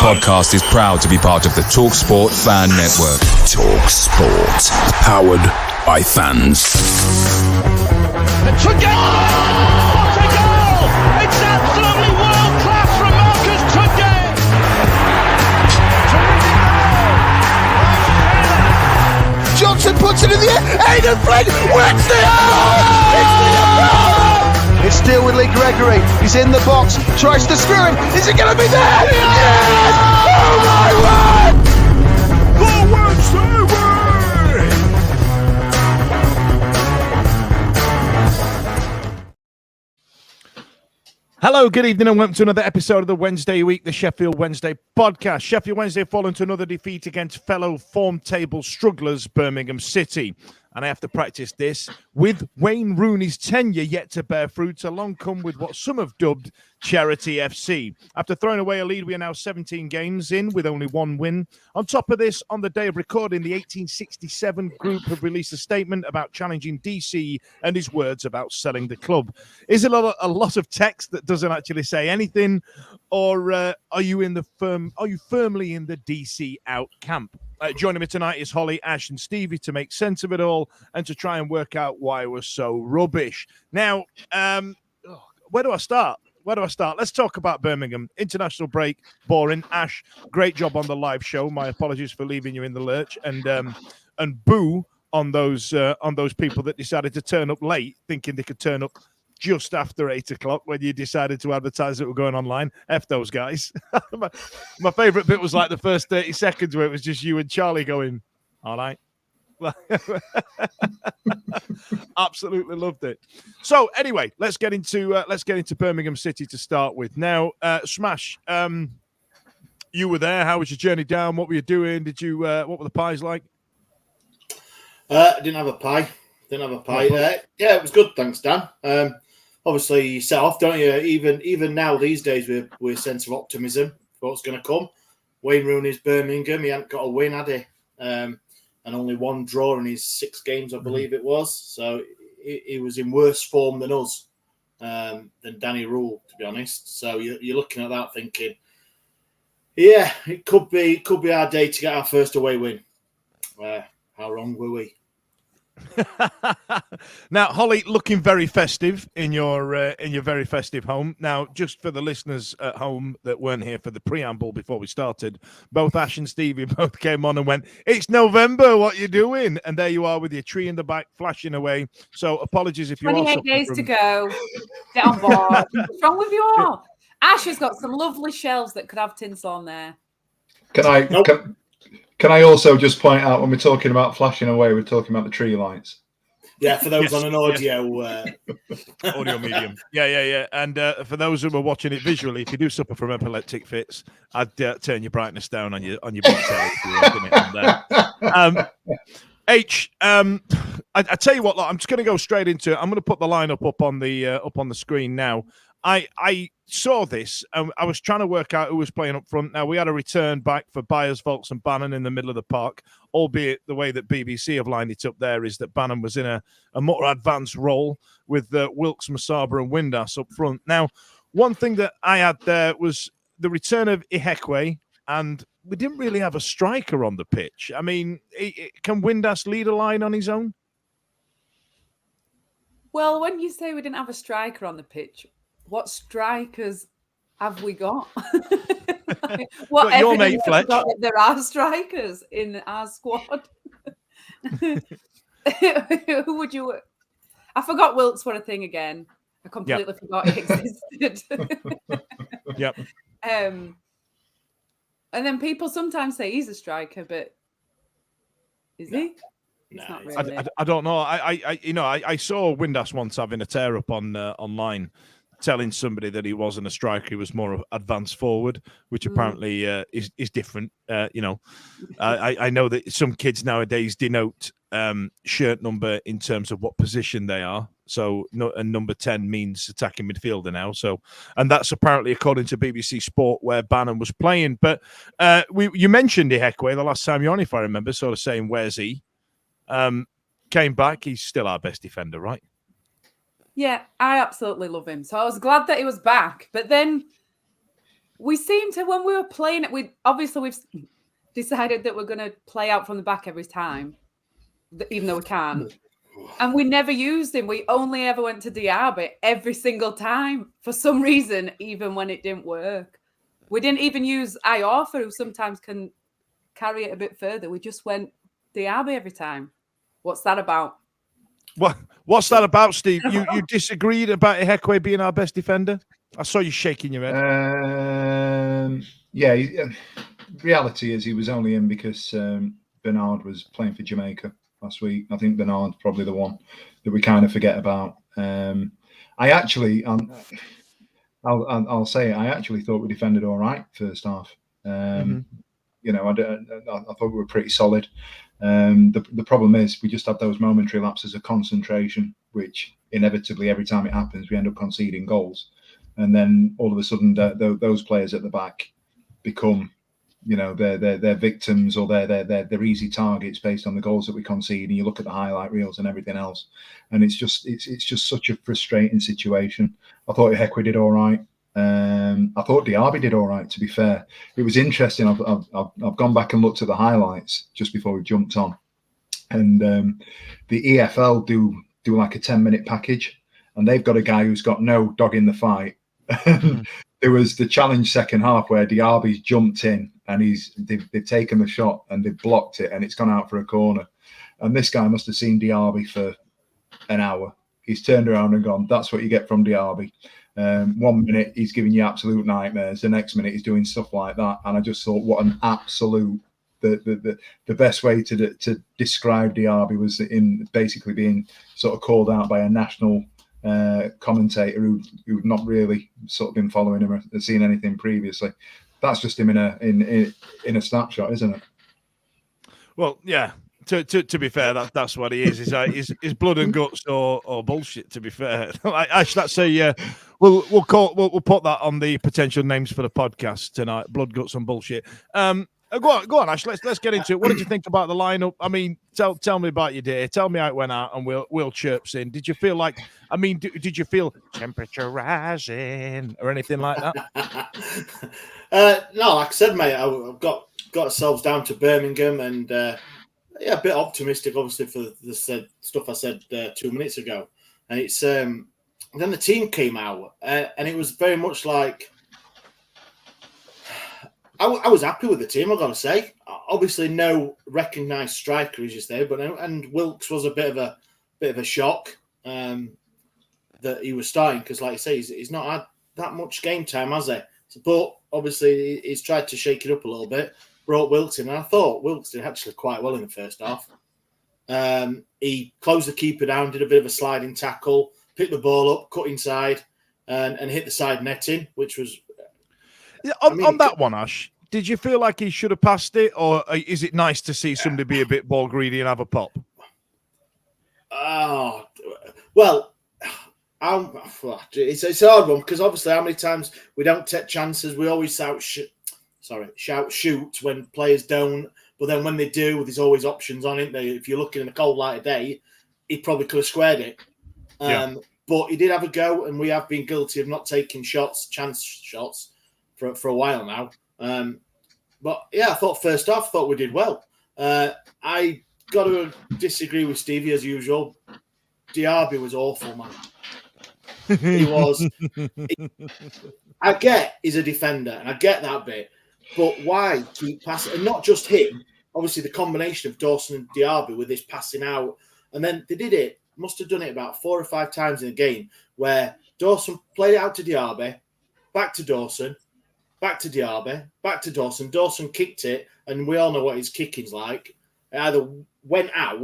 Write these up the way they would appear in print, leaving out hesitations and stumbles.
podcast is proud to be part of the TalkSport Fan Network. TalkSport. Powered by fans. It's a goal! What a goal! It's absolutely world class from Marcus Tunde! Johnson puts it in the air. Aidan Flynn wins the It's still with Lee Gregory. He's in the box. Tries to screw him. Is it going to be there? Yes! Oh my word! The Wednesday way! Hello, good evening, and welcome to another episode of the Wednesday Week, the Sheffield Wednesday podcast. Sheffield Wednesday fallen to another defeat against fellow form table strugglers, Birmingham City. And I have to practice this with Wayne Rooneys' tenure yet to bear fruit, along come with what some have dubbed Charity FC. After throwing away a lead, we are now 17 games in with only one win. On top of this, on the day of recording, the 1867 group have released a statement about challenging DC and his words about selling the club. Is it a lot of text that doesn't actually say anything, or are you firmly in the DC out camp? Joining me tonight is Holly, Ash and Stevie to make sense of it all and to try and work out why it was so rubbish. Now, where do I start? Let's talk about Birmingham. International break, boring. Ash, great job on the live show. My apologies for leaving you in the lurch. And boo on those people that decided to turn up late, thinking they could turn up just after 8 o'clock when you decided to advertise that we're going online. F those guys. My favourite bit was like the first 30 seconds where it was just you and Charlie going, all right. Absolutely loved it. So anyway, let's get into Birmingham City to start with. Now, Smash, you were there. How was your journey down? What were you doing? What were the pies like? Didn't have a pie. Yeah, it was good. Thanks, Dan. Obviously, you set off, don't you? Even now, these days, we're a sense of optimism for what's going to come. Wayne Rooneys, Birmingham, he hadn't got a win, had he? And only one draw in his 6 games, I believe it was. So he was in worse form than us, than Danny Rule, to be honest. So you're looking at that thinking, yeah, it could be our day to get our first away win. How wrong were we? Now, Holly, looking very festive in your very festive home. Now, just for the listeners at home that weren't here for the preamble before we started, both Ash and Stevie both came on and went, "It's November, what you doing?" And there you are with your tree in the back flashing away. So apologies if you 28 days to go. Get on board. What's wrong with you all? Ash has got some lovely shelves that could have tinsel on there. Can I also just point out, when we're talking about flashing away, we're talking about the tree lights. Yeah, for those on an audio audio medium. Yeah. And for those who are watching it visually, if you do suffer from epileptic fits, I'd turn your brightness down on your big telly if you're watching it on there. I tell you what, look, I'm just going to go straight into it. I'm going to put the lineup up on the screen now. I saw this, and I was trying to work out who was playing up front. Now, we had a return back for Byers, Volks and Bannon in the middle of the park, albeit the way that BBC have lined it up there is that Bannon was in a more advanced role with Wilkes, Masaba and Windass up front. Now, one thing that I had there was the return of Ihekwe, and we didn't really have a striker on the pitch. I mean, can Windass lead a line on his own? Well, when you say we didn't have a striker on the pitch, what strikers have we got? What your mate Fletch. That there are strikers in our squad. Who would you? I forgot Wilkes were a thing again. I completely forgot it existed. Yep. And then people sometimes say he's a striker, but is he? No, not really. I don't know. I saw Windass once having a tear up on online, telling somebody that he wasn't a striker, he was more advanced forward, which apparently is different. I know that some kids nowadays denote shirt number in terms of what position they are. So number 10 means attacking midfielder now. So, and that's apparently according to BBC Sport where Bannon was playing. But you mentioned Ihekwe the last time you're on, if I remember, sort of saying, where's he? Came back. He's still our best defender, right? Yeah, I absolutely love him. So I was glad that he was back. But then we seem to, when we were playing it, we've decided that we're going to play out from the back every time, even though we can't. And we never used him. We only ever went to Diaby every single time for some reason, even when it didn't work. We didn't even use Iorfa, who sometimes can carry it a bit further. We just went Diaby every time. What's that about? What's that about, Steve? You disagreed about Ihekwe being our best defender? I saw you shaking your head. Reality is he was only in because Bernard was playing for Jamaica last week. I think Bernard's probably the one that we kind of forget about. I actually, I'll say it, I actually thought we defended all right first half. You know, I thought we were pretty solid. The problem is we just had those momentary lapses of concentration, which inevitably every time it happens, we end up conceding goals. And then all of a sudden, those players at the back become, you know, they're victims, or they're easy targets based on the goals that we concede. And you look at the highlight reels and everything else, and it's just such a frustrating situation. I thought Ihekwe did all right. I thought Diaby did all right, to be fair. It was interesting. I've gone back and looked at the highlights just before we jumped on, and the EFL do like a 10-minute package, and they've got a guy who's got no dog in the fight. There was the challenge second half where Diaby's jumped in and they've taken the shot and they've blocked it and it's gone out for a corner, and this guy must have seen Diaby for an hour. He's turned around and gone, that's what you get from Diaby. 1 minute he's giving you absolute nightmares, the next minute he's doing stuff like that, and I just thought, what an absolute the best way to describe Diaby was in basically being sort of called out by a national commentator who'd not really sort of been following him or seen anything previously. That's just him in a snapshot, isn't it? Well, yeah. To be fair, that's what he is. Is blood and guts or bullshit. To be fair, Ash, that's we'll put that on the potential names for the podcast tonight. Blood, guts, and bullshit. Go on, Ash. Let's get into it. What did you think about the lineup? I mean, tell me about your day. Tell me how it went out, and we'll chirps in. Did you feel like? I mean, did you feel temperature rising or anything like that? No, like I said, mate, I've got ourselves down to Birmingham, and a bit optimistic, obviously, for the stuff I said 2 minutes ago. And it's then the team came out, and it was very much like. I was happy with the team, I've got to say. Obviously, no recognised striker is just there, and Wilkes was a bit of a shock that he was starting, because, like I say, he's not had that much game time, has he? But obviously, he's tried to shake it up a little bit. Brought Wilkes in, and I thought Wilkes did actually quite well in the first half. He closed the keeper down, did a bit of a sliding tackle, picked the ball up, cut inside, and hit the side netting, which was. On that one, Ash, did you feel like he should have passed it, or is it nice to see somebody be a bit ball greedy and have a pop? Oh, well, it's a hard one, because obviously how many times we don't take chances. We always shout shoot when players don't, but then when they do, there's always options on it. If you're looking in a cold light of day, he probably could have squared it. But he did have a go, and we have been guilty of not taking chance shots, for a while now. But yeah, I thought first half, we did well. I got to disagree with Stevie as usual. Diaby was awful, man. He was. I get he's a defender, and I get that bit, but why keep passing? And not just him. Obviously, the combination of Dawson and Diaby with this passing out, and then they did it. Must have done it about 4 or 5 times in a game where Dawson played it out to Diaby, back to Dawson. Back to Diaby, back to Dawson. Dawson kicked it, and we all know what his kicking's like. It either went out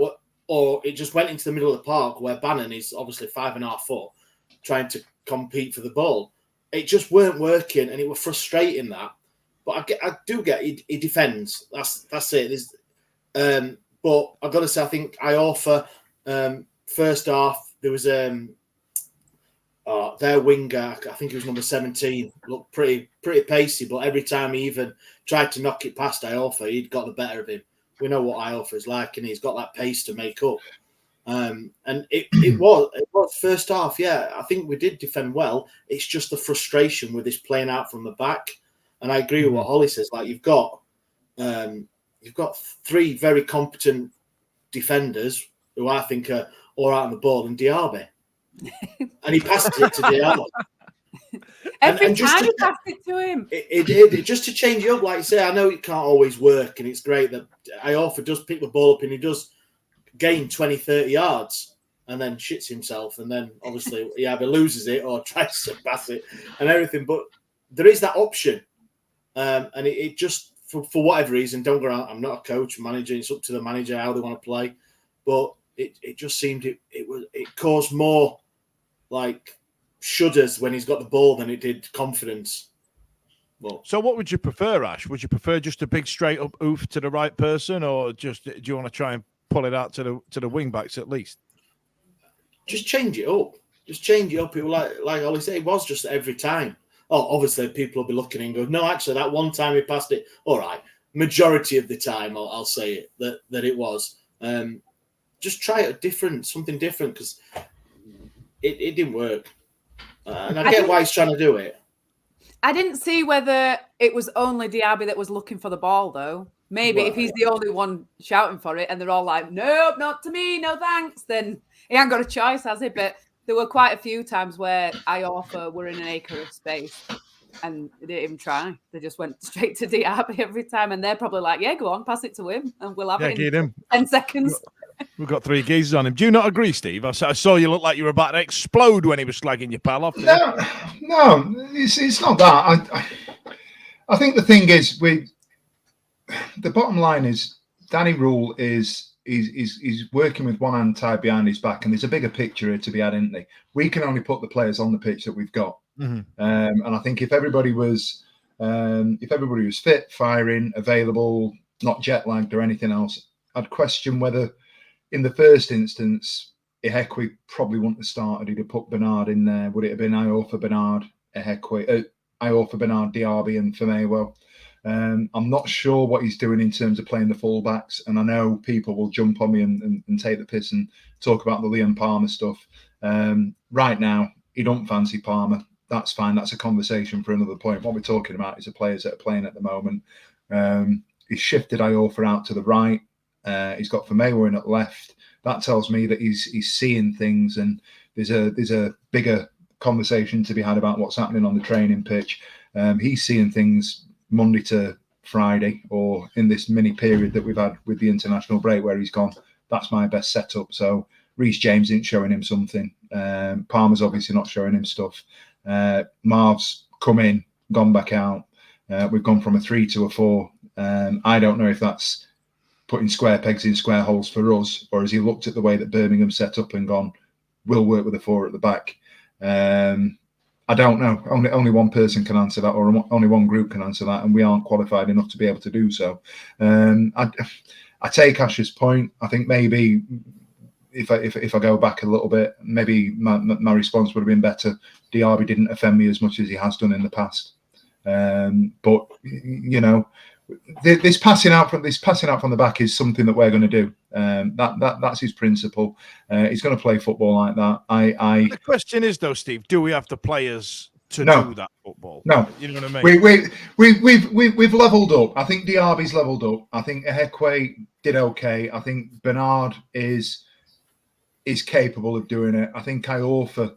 or it just went into the middle of the park, where Bannon is obviously 5.5 foot trying to compete for the ball. It just weren't working, and it was frustrating that. But I do get he defends. That's it. But I've got to say, I think Iorfa first half there was their winger, I think he was number 17, looked pretty pacey, but every time he even tried to knock it past Iorfa, he'd got the better of him. We know what Iorfa is like, and he's got that pace to make up. And it was first half, yeah. I think we did defend well. It's just the frustration with this playing out from the back. And I agree with what Ollie says. Like you've got three very competent defenders who I think are all right on the ball, and Diaby. And he passes it to Diaby. Every time he passed it to him. It did. Just to change it up, like you say, I know it can't always work, and it's great that Iorfa does pick the ball up and he does gain 20, 30 yards and then shits himself. And then obviously he either loses it or tries to pass it and everything. But there is that option. And it just, for whatever reason, don't go around. I'm not a coach, manager. It's up to the manager how they want to play. But it just seemed it caused more like shudders when he's got the ball than it did confidence. Well, so what would you prefer, Ash? Would you prefer just a big straight up oof to the right person, or just do you want to try and pull it out to the wing backs at least? Just change it up. Just change it up. It was like Ollie said, it was just every time. Oh, obviously people will be looking and go, no, actually that one time he passed it. All right, majority of the time I'll say it that it was. Just try it something different, because it didn't work. And I get why he's trying to do it. I didn't see whether it was only Diaby that was looking for the ball, though. Maybe if he's the only one shouting for it and they're all like, nope, not to me, no thanks, then he ain't got a choice, has he? But there were quite a few times where Iorfa were in an acre of space and they didn't even try. They just went straight to Diaby every time. And they're probably like, yeah, go on, pass it to him and we'll have it in 10 seconds. We've got three geezers on him. Do you not agree, Steve? I saw you look like you were about to explode when he was slagging your pal off. No, it's not that. I think the thing is, the bottom line is Danny Rule is working with one hand tied behind his back, and there's a bigger picture here to be had, isn't there? We can only put the players on the pitch that we've got, and I think if everybody was fit, firing, available, not jet lagged or anything else, I'd question whether, in the first instance, Ehekwe probably wouldn't have started. He'd have put Bernard in there. Would it have been Iorfa, Bernard, Ehekwe, Iorfa, Bernard, Diaby, and Firmino? I'm not sure what he's doing in terms of playing the fullbacks, and I know people will jump on me and take the piss and talk about the Liam Palmer stuff. Right now, he don't fancy Palmer. That's fine. That's a conversation for another point. What we're talking about is the players that are playing at the moment. He's shifted Iorfa out to the right. He's got Firmino in at left. That tells me that he's seeing things, and there's a bigger conversation to be had about what's happening on the training pitch. He's seeing things Monday to Friday, or in this mini period that we've had with the international break, where he's gone, that's my best setup. So Reece James isn't showing him something. Palmer's obviously not showing him stuff. Marv's come in, gone back out. We've gone from a 3 to a 4. I don't know if that's putting square pegs in square holes for us, or has he looked at the way that Birmingham set up and gone, we'll work with a 4 at the back? I don't know. Only one person can answer that, or only one group can answer that, and we aren't qualified enough to be able to do so. I take Ash's point. I think maybe if I go back a little bit, maybe my response would have been better. Diaby didn't offend me as much as he has done in the past. But you know, this passing out from the back is something that we're going to do. That's his principle. He's going to play football like that. The question is, though, Steve, do we have the players to do that football? No, you know what I mean. We've leveled up. I think Diaby's leveled up. I think Ehekwe did okay. I think Bernard is capable of doing it. I think Iorfa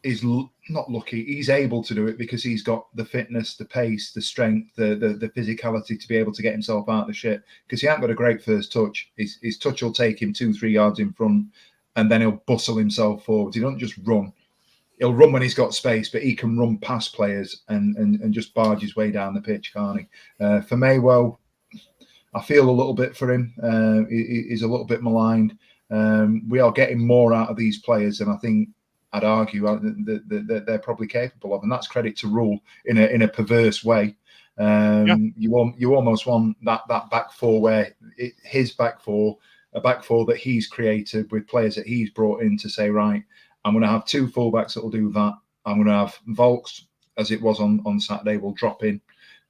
is not lucky. He's able to do it because he's got the fitness, the pace, the strength, the physicality to be able to get himself out of the shit. Because he hasn't got a great first touch. His touch will take him 2-3 yards in front, and then he'll bustle himself forward. He doesn't just run. He'll run when he's got space, but he can run past players and just barge his way down the pitch, can't he? Firmino, I feel a little bit for him. He's a little bit maligned. We are getting more out of these players, and I think I'd argue that they're probably capable of, and that's credit to Rule in a perverse way. You almost want that back four where his back four, a back four that he's created with players that he's brought in to say, right, I'm going to have 2 fullbacks that will do that. I'm going to have Volks, as it was on Saturday, will drop in,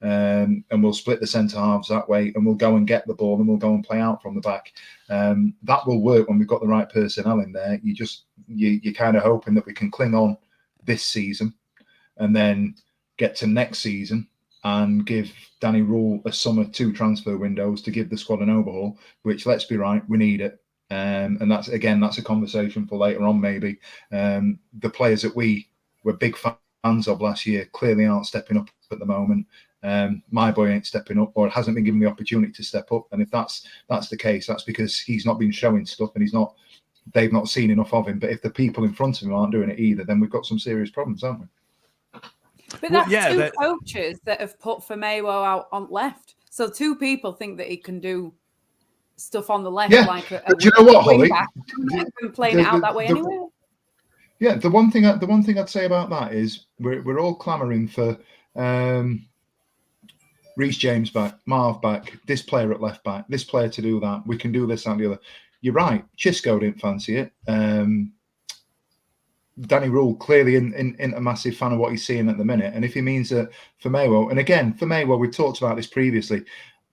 and we'll split the centre halves that way, and we'll go and get the ball, and we'll go and play out from the back. That will work when we've got the right personnel in there. You're kind of hoping that we can cling on this season, and then get to next season and give Danny Rule a summer 2 transfer windows to give the squad an overhaul, which, let's be right, we need it. And that's a conversation for later on, maybe. The players that we were big fans of last year clearly aren't stepping up at the moment. My boy ain't stepping up, or hasn't been given the opportunity to step up. And if that's the case, that's because he's not been showing stuff and they've not seen enough of him. But if the people in front of him aren't doing it either, then we've got some serious problems, haven't we? But that's two coaches that have put Firmino out on left. So 2 people think that he can do stuff on the left, like a do you know what, Holly? Playing it out that way anyway. Yeah, the one thing I'd say about that is we're all clamouring for Reece James back, Marv back, this player at left back, this player to do that. We can do this and the other. You're right. Xisco didn't fancy it. Danny Rule clearly in a massive fan of what he's seeing at the minute. And if he means that Firmino, and again, Firmino, we've talked about this previously,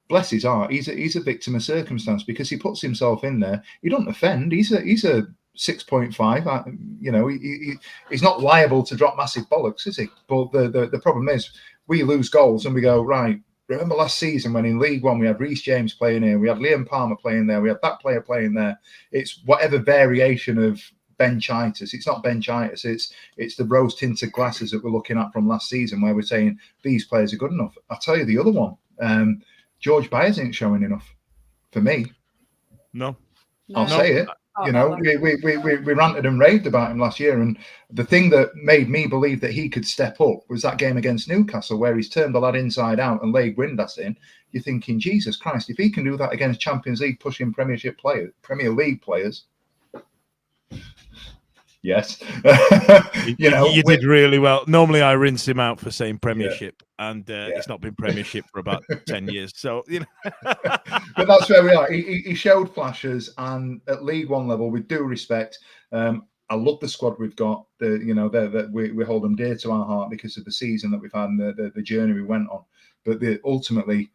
bless his heart, he's a victim of circumstance because he puts himself in there. He doesn't offend. He's a 6.5. He's not liable to drop massive bollocks, is he? But the problem is we lose goals and we go, right, remember last season when in League One we had Reece James playing here, we had Liam Palmer playing there, we had that player playing there. It's whatever variation of benchitis. It's not benchitis. It's the rose-tinted glasses that we're looking at from last season where we're saying these players are good enough. I'll tell you the other one. George Byers ain't showing enough for me. No. I'll say it. We ranted and raved about him last year, and the thing that made me believe that he could step up was that game against Newcastle where he's turned the lad inside out and laid Windass in. You're thinking, Jesus Christ, if he can do that against Champions League pushing Premier League players. Yes. You did really well. Normally I rinse him out for saying Premiership, and it's not been Premiership for about 10 years. So, But that's where we are. He showed flashes, and at League One level, with due respect, I love the squad we've got. We hold them dear to our heart because of the season that we've had and the journey we went on. But ultimately,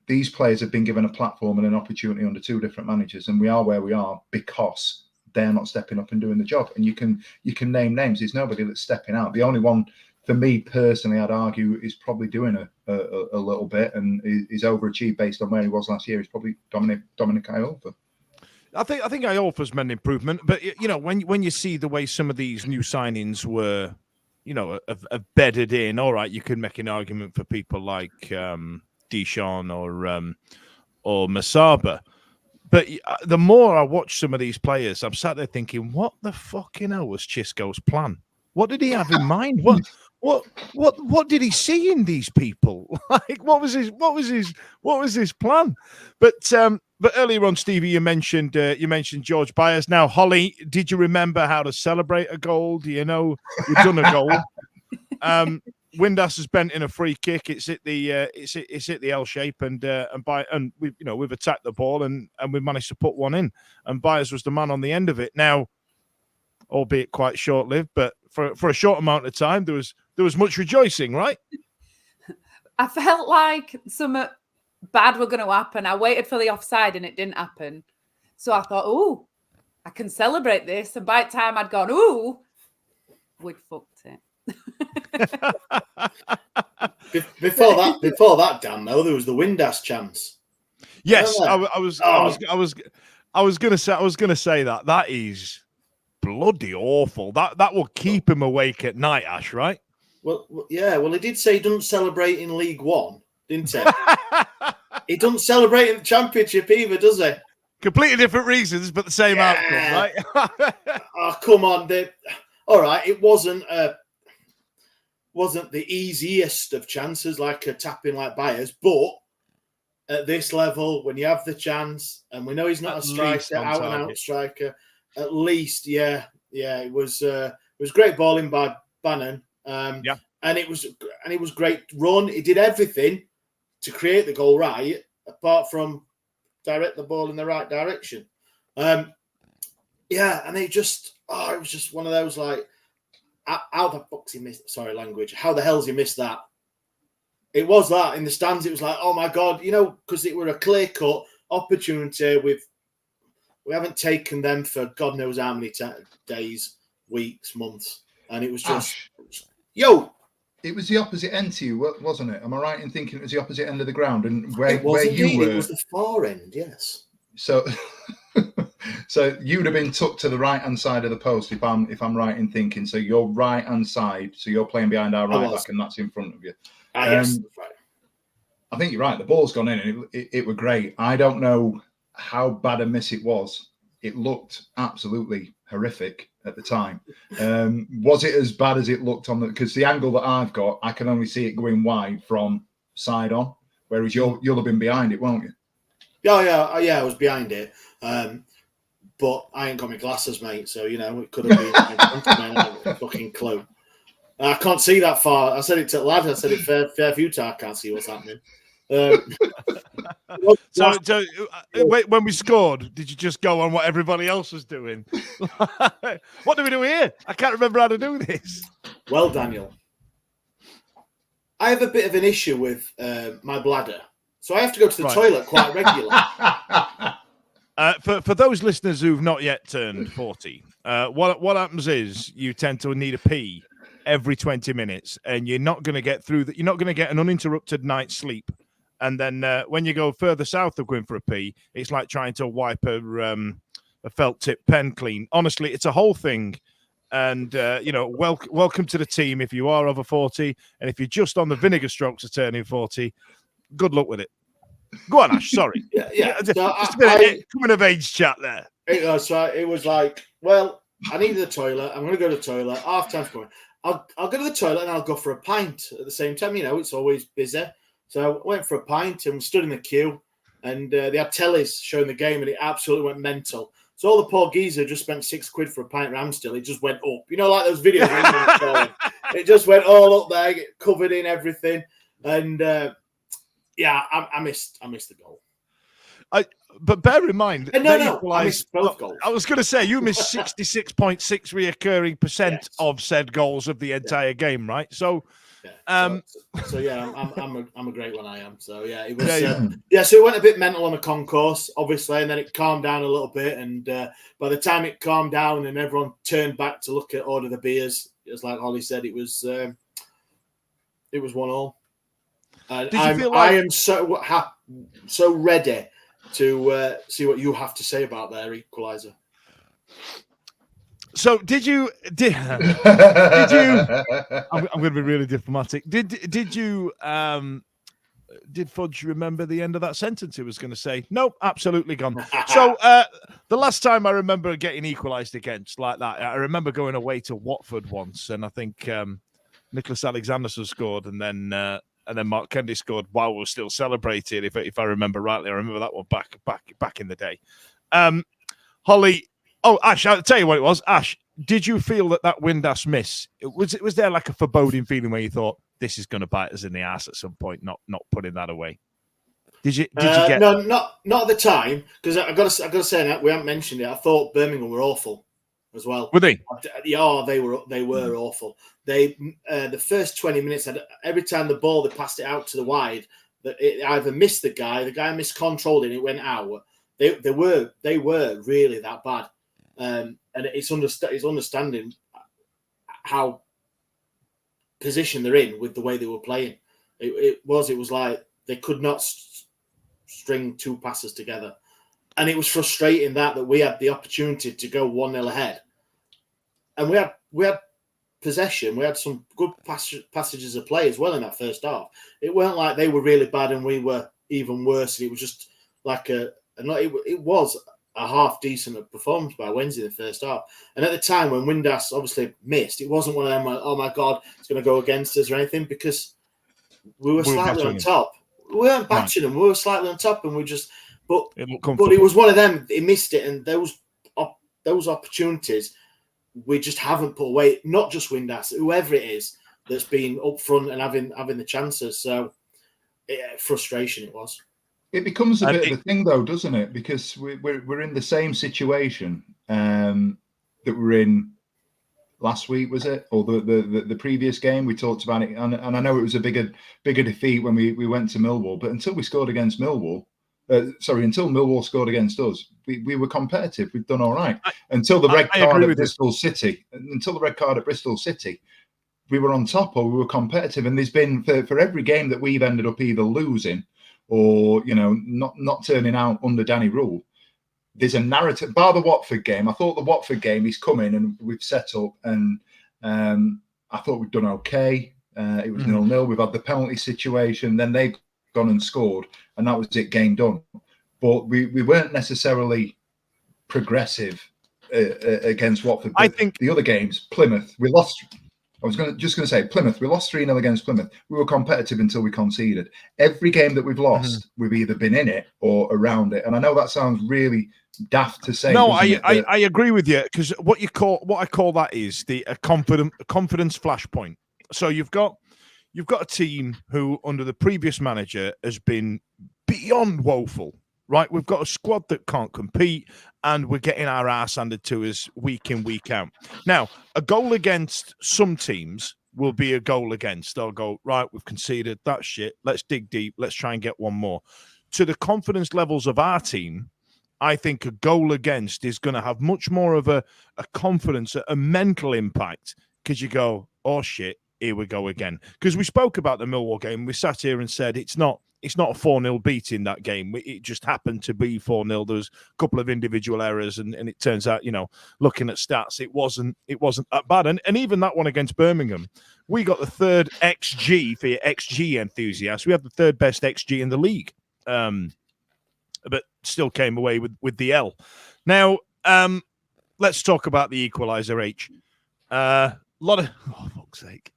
these players have been given a platform and an opportunity under 2 different managers, and we are where we are because they're not stepping up and doing the job. And you can name names. There's nobody that's stepping out. The only one, for me personally, I'd argue is probably doing a little bit and is overachieved based on where he was last year. Is probably Dominic Iorfa. I think Iorfa's made an improvement, but when you see the way some of these new signings were, have bedded in. All right, you could make an argument for people like Deschamps or Masaba. But the more I watch some of these players, I'm sat there thinking, what the fucking hell was Xisco's plan? What did he have in mind? What did he see in these people? Like, what was his plan? But earlier on, Stevie, you mentioned George Byers. Now, Holly, did you remember how to celebrate a goal? Do you know you've done a goal? Windass has bent in a free kick. It's hit the L shape, and we've attacked the ball and we've managed to put one in. And Byers was the man on the end of it. Now, albeit quite short lived, but for a short amount of time, there was much rejoicing, right? I felt like something bad were going to happen. I waited for the offside and it didn't happen. So I thought, ooh, I can celebrate this. And by the time I'd gone, ooh, we'd fucked it. Before that, Dan, though, there was the Windass chance. Yes, I was gonna say that is bloody awful. That will keep him awake at night, Ash, right? Well, yeah. Well, he did say he doesn't celebrate in League One, didn't he? He doesn't celebrate in the Championship either, does he? Completely different reasons, but the same outcome, right? Oh, come on. All right, it wasn't the easiest of chances, like a tap-in like Byers, but at this level, when you have the chance, and we know he's not a striker, out-and-out striker, at least, it was great balling by Bannon, and it was great run. He did everything to create the goal right, apart from direct the ball in the right direction. And it was just one of those like, how the fuck's he missed? Sorry, language. How the hell's he missed that? It was that in the stands. It was like, oh my god, because it were a clear-cut opportunity. We haven't taken them for God knows how many days, weeks, months, and it was just, It was the opposite end to you, wasn't it? Am I right in thinking it was the opposite end of the ground? And where indeed. You were, it was the far end, yes. So, so you'd have been tucked to the right hand side of the post if I'm right in thinking. So your right hand side, so you're playing behind our right back, and that's in front of you. Yes, that's right. I think you're right. The ball's gone in, and it were great. I don't know how bad a miss it was. It looked absolutely horrific at the time. Was it as bad as it looked on because the angle that I've got, I can only see it going wide from side on, whereas you'll have been behind it, won't you? Yeah, I was behind it. But I ain't got my glasses, mate, so it could have been in front of me. I have a fucking clue. I can't see that far. I said it to the lad. I said it fair few times. I can't see what's happening. So when we scored, did you just go on what everybody else was doing? What do we do here? I can't remember how to do this. Well, Daniel, I have a bit of an issue with my bladder, so I have to go to the toilet quite regularly. For those listeners who've not yet turned 40, what happens is you tend to need a pee every 20 minutes, and you're not going to get through that. You're not going to get an uninterrupted night's sleep. And then when you go further south of going for a pee, it's like trying to wipe a felt tip pen clean. Honestly, it's a whole thing. And, welcome to the team if you are over 40. And if you're just on the vinegar strokes of turning 40, good luck with it. Go on, Ash. Sorry. Yeah. Just a bit of coming of age chat there. It was like, well, I needed the toilet. I'm going to go to the toilet. Half time's going. I'll go to the toilet and I'll go for a pint at the same time. It's always busy. So I went for a pint and stood in the queue, and they had tellies showing the game, and it absolutely went mental. So all the poor geezer just spent £6 for a pint of Amstel. It just went up. Like those videos. It just went all up there, covered in everything. And I missed the goal. But bear in mind, I missed both goals. I was going to say you missed 66.6 reoccurring percent of said goals of the entire game, right? So. I'm a great one. I am. So it was. So it went a bit mental on the concourse, obviously, and then it calmed down a little bit. And by the time it calmed down and everyone turned back to order the beers, it was like Holly said, it was 1-1. And I am so ready to see what you have to say about their equaliser. So did you? I'm going to be really diplomatic. Did you? Did Fudge remember the end of that sentence? He was going to say, "Nope, absolutely gone." So the last time I remember getting equalised against like that, I remember going away to Watford once, and I think Nicholas Alexanderson scored, and then Mark Kennedy scored while we were still celebrating. If I remember rightly, I remember that one back in the day. Holly. Oh, Ash, I'll tell you what it was. Ash, did you feel that Windass miss, was there like a foreboding feeling where you thought this is going to bite us in the ass at some point, not putting that away? Did you get... No, not at the time, because I've got to say that we haven't mentioned it. I thought Birmingham were awful as well. Were they? Yeah, they were awful. They the first 20 minutes, every time the ball, they passed it out to the wide, it either missed the guy miscontrolled it and it went out. They were really that bad. And it's understanding how position they're in with the way they were playing. It was like they could not string two passes together, and it was frustrating that we had the opportunity to go 1-0 ahead, and we had possession. We had some good passages of play as well in that first half. It weren't like they were really bad and we were even worse. It was just like it was a half decent performance by Wednesday in the first half. And at the time when Windass obviously missed, it wasn't one of them like, oh my God, it's going to go against us or anything, because we were slightly on top. We weren't batching them. We were slightly on top, and we just, but it was one of them. He missed it, and those opportunities we just haven't put away. Not just Windass, whoever it is that's been up front and having the chances. So frustration it was. It becomes a bit of a thing, though, doesn't it? Because we're in the same situation that we're in last week, was it? Or the previous game? We talked about it, and I know it was a bigger defeat when we went to Millwall. But until we scored against Millwall, until Millwall scored against us, we were competitive. We've done all right until the red card at Bristol City. Until the red card at Bristol City, we were on top or we were competitive. And there's been for every game that we've ended up either losing or not turning out under Danny Rule, there's a narrative. Bar the Watford game, I thought the Watford game is coming and we've set up, and I thought we'd done okay. It was 0-0. We've had the penalty situation, then they've gone and scored, and that was it, game done. But we weren't necessarily progressive against Watford. I think the other games, Plymouth, we lost. I was going to say Plymouth. We lost 3-0 against Plymouth. We were competitive until we conceded. Every game that we've lost, we've either been in it or around it. And I know that sounds really daft to say. No, I agree with you, because what I call that is a confidence flashpoint. So you've got a team who, under the previous manager, has been beyond woeful. Right, we've got a squad that can't compete, and we're getting our ass handed to us week in, week out. Now, a goal against some teams will be a goal against. They'll go, right, we've conceded, that's shit. Let's dig deep. Let's try and get one more. To the confidence levels of our team, I think a goal against is going to have much more of a confidence, a mental impact, because you go, oh shit, here we go again. Because we spoke about the Millwall game. We sat here and said it's not a 4-0 beat in that game. It just happened to be 4-0. There was a couple of individual errors, and it turns out, looking at stats, it wasn't that bad. And even that one against Birmingham, we got the third XG for your XG enthusiasts. We have the third best XG in the league, but still came away with the L. Now, let's talk about the equaliser, H. Lot of, oh, fuck's sake.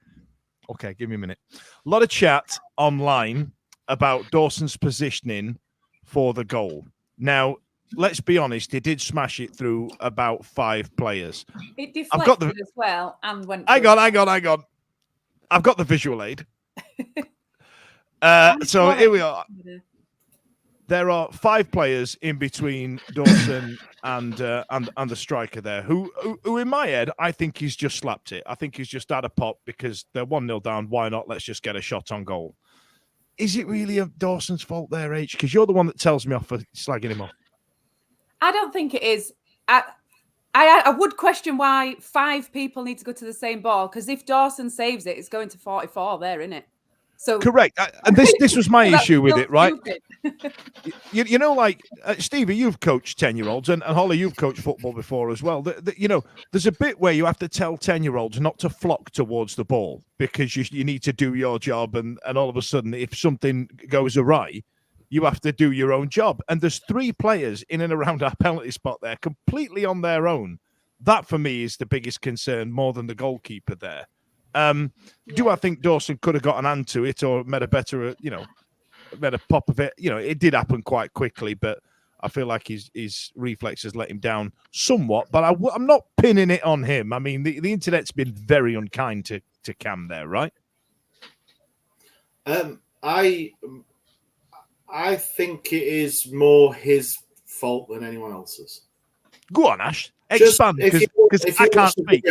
Okay, give me a minute. A lot of chat online about Dawson's positioning for the goal. Now, let's be honest, he did smash it through about 5 players. It deflected as well and went. Hang on. I've got the visual aid. So here we are. There are 5 players in between Dawson and the striker there, who in my head, I think he's just slapped it. I think he's just had a pop because they're 1-0 down. Why not? Let's just get a shot on goal. Is it really Dawson's fault there, H? Because you're the one that tells me off for slagging him off. I don't think it is. I would question why 5 people need to go to the same ball, because if Dawson saves it, it's going to 44 there, isn't it? So correct. And this was my issue with it, right? Stevie, you've coached 10-year-olds, and Holly, you've coached football before as well. There's a bit where you have to tell 10-year-olds not to flock towards the ball because you need to do your job, and all of a sudden, if something goes awry, you have to do your own job. And there's 3 players in and around our penalty spot there, completely on their own. That, for me, is the biggest concern, more than the goalkeeper there. Do I think Dawson could have got an hand to it or made a better, made a pop of it? It did happen quite quickly, but I feel like his reflexes let him down somewhat. But I'm not pinning it on him. I mean, the internet's been very unkind to Cam there, right? I think it is more his fault than anyone else's. Go on, Ash. Expand, because I can't speak.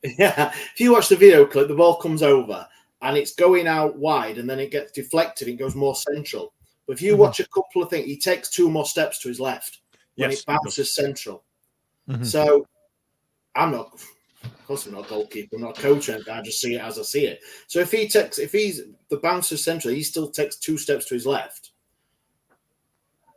If you watch the video clip, the ball comes over and it's going out wide, and then it gets deflected. It goes more central. But if you watch a couple of things, he takes 2 more steps to his left when it bounces central. So I'm not, of course, I'm not a goalkeeper. I'm not a coach. I just see it as I see it. So if he's the bounces central, he still takes 2 steps to his left.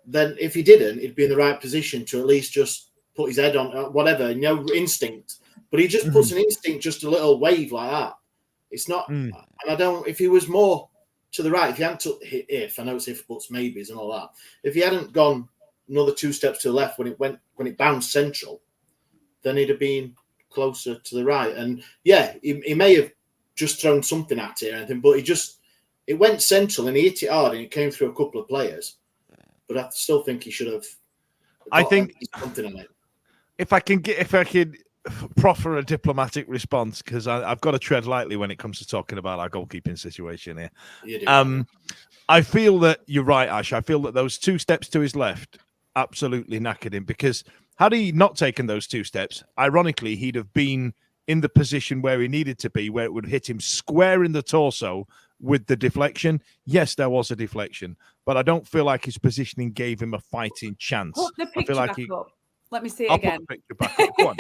Then if he didn't, he'd be in the right position to at least just put his head on whatever, instinct. But he just puts an instinct, just a little wave like that. It's not, and I don't, if he was more to the right, if he hadn't took, I know it's if, buts, maybes and all that. If he hadn't gone another 2 steps to the left when it bounced central, then he'd have been closer to the right. And he may have just thrown something at it or anything, but it went central and he hit it hard and it came through a couple of players. But I still think he should have. I think something on it. If I can proffer a diplomatic response, because I've got to tread lightly when it comes to talking about our goalkeeping situation here. You do. I feel that you're right, Ash. I feel that those 2 steps to his left absolutely knackered him, because had he not taken those 2 steps, ironically, he'd have been in the position where he needed to be, where it would hit him square in the torso with the deflection. Yes, there was a deflection, but I don't feel like his positioning gave him a fighting chance. Put the picture back up. Let me see it I'll again. Put the picture back up. Go on.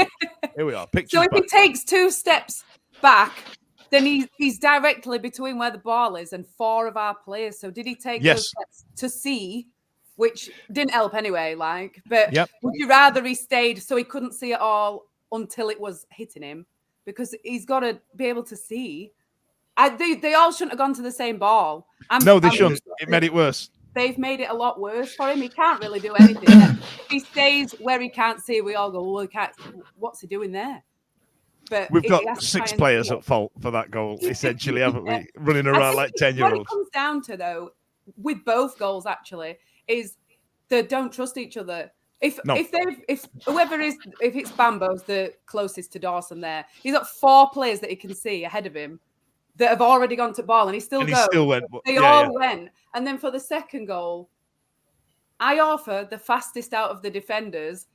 Here we are. So if he takes 2 steps back, then he's directly between where the ball is and 4 of our players. So did he take those steps to see, which didn't help anyway, but would you rather he stayed so he couldn't see it all until it was hitting him? Because he's got to be able to see. They all shouldn't have gone to the same ball. No, they shouldn't. It made it worse. They've made it a lot worse for him. He can't really do anything. If he stays where he can't see, we all go, well, he can't, what's he doing there? But we've got 6 players at fault for that goal, essentially, haven't we? Running around like 10-year-olds. What it comes down to, though, with both goals, actually, is they don't trust each other. If it's Bambo's the closest to Dawson there, he's got 4 players that he can see ahead of him that have already gone to ball, and he still went. They all went. And then for the second goal, I offer the fastest out of the defenders,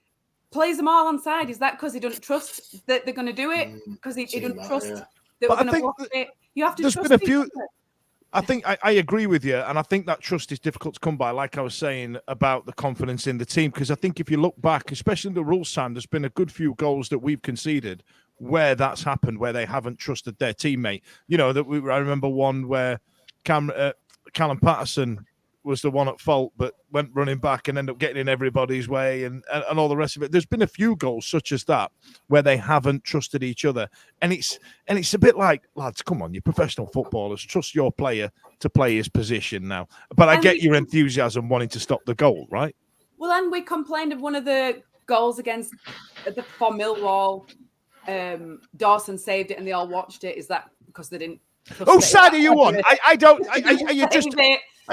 plays them all onside. Is that because he doesn't trust that they're going to do it? Because he doesn't trust that we're going to block it? You have to trust been a few. I think I agree with you, and I think that trust is difficult to come by, like I was saying about the confidence in the team, because I think if you look back, especially in the rules time, there's been a good few goals that we've conceded where that's happened, where they haven't trusted their teammate. I remember one where Callum Patterson was the one at fault, but went running back and ended up getting in everybody's way and all the rest of it. There's been a few goals such as that where they haven't trusted each other. And it's a bit like, lads, come on, you're professional footballers. Trust your player to play his position now. But I get your enthusiasm wanting to stop the goal, right? Well, and we complained of one of the goals for Millwall. Dawson saved it and they all watched it. Is that because they didn't? Oh, side are you on? I don't. Are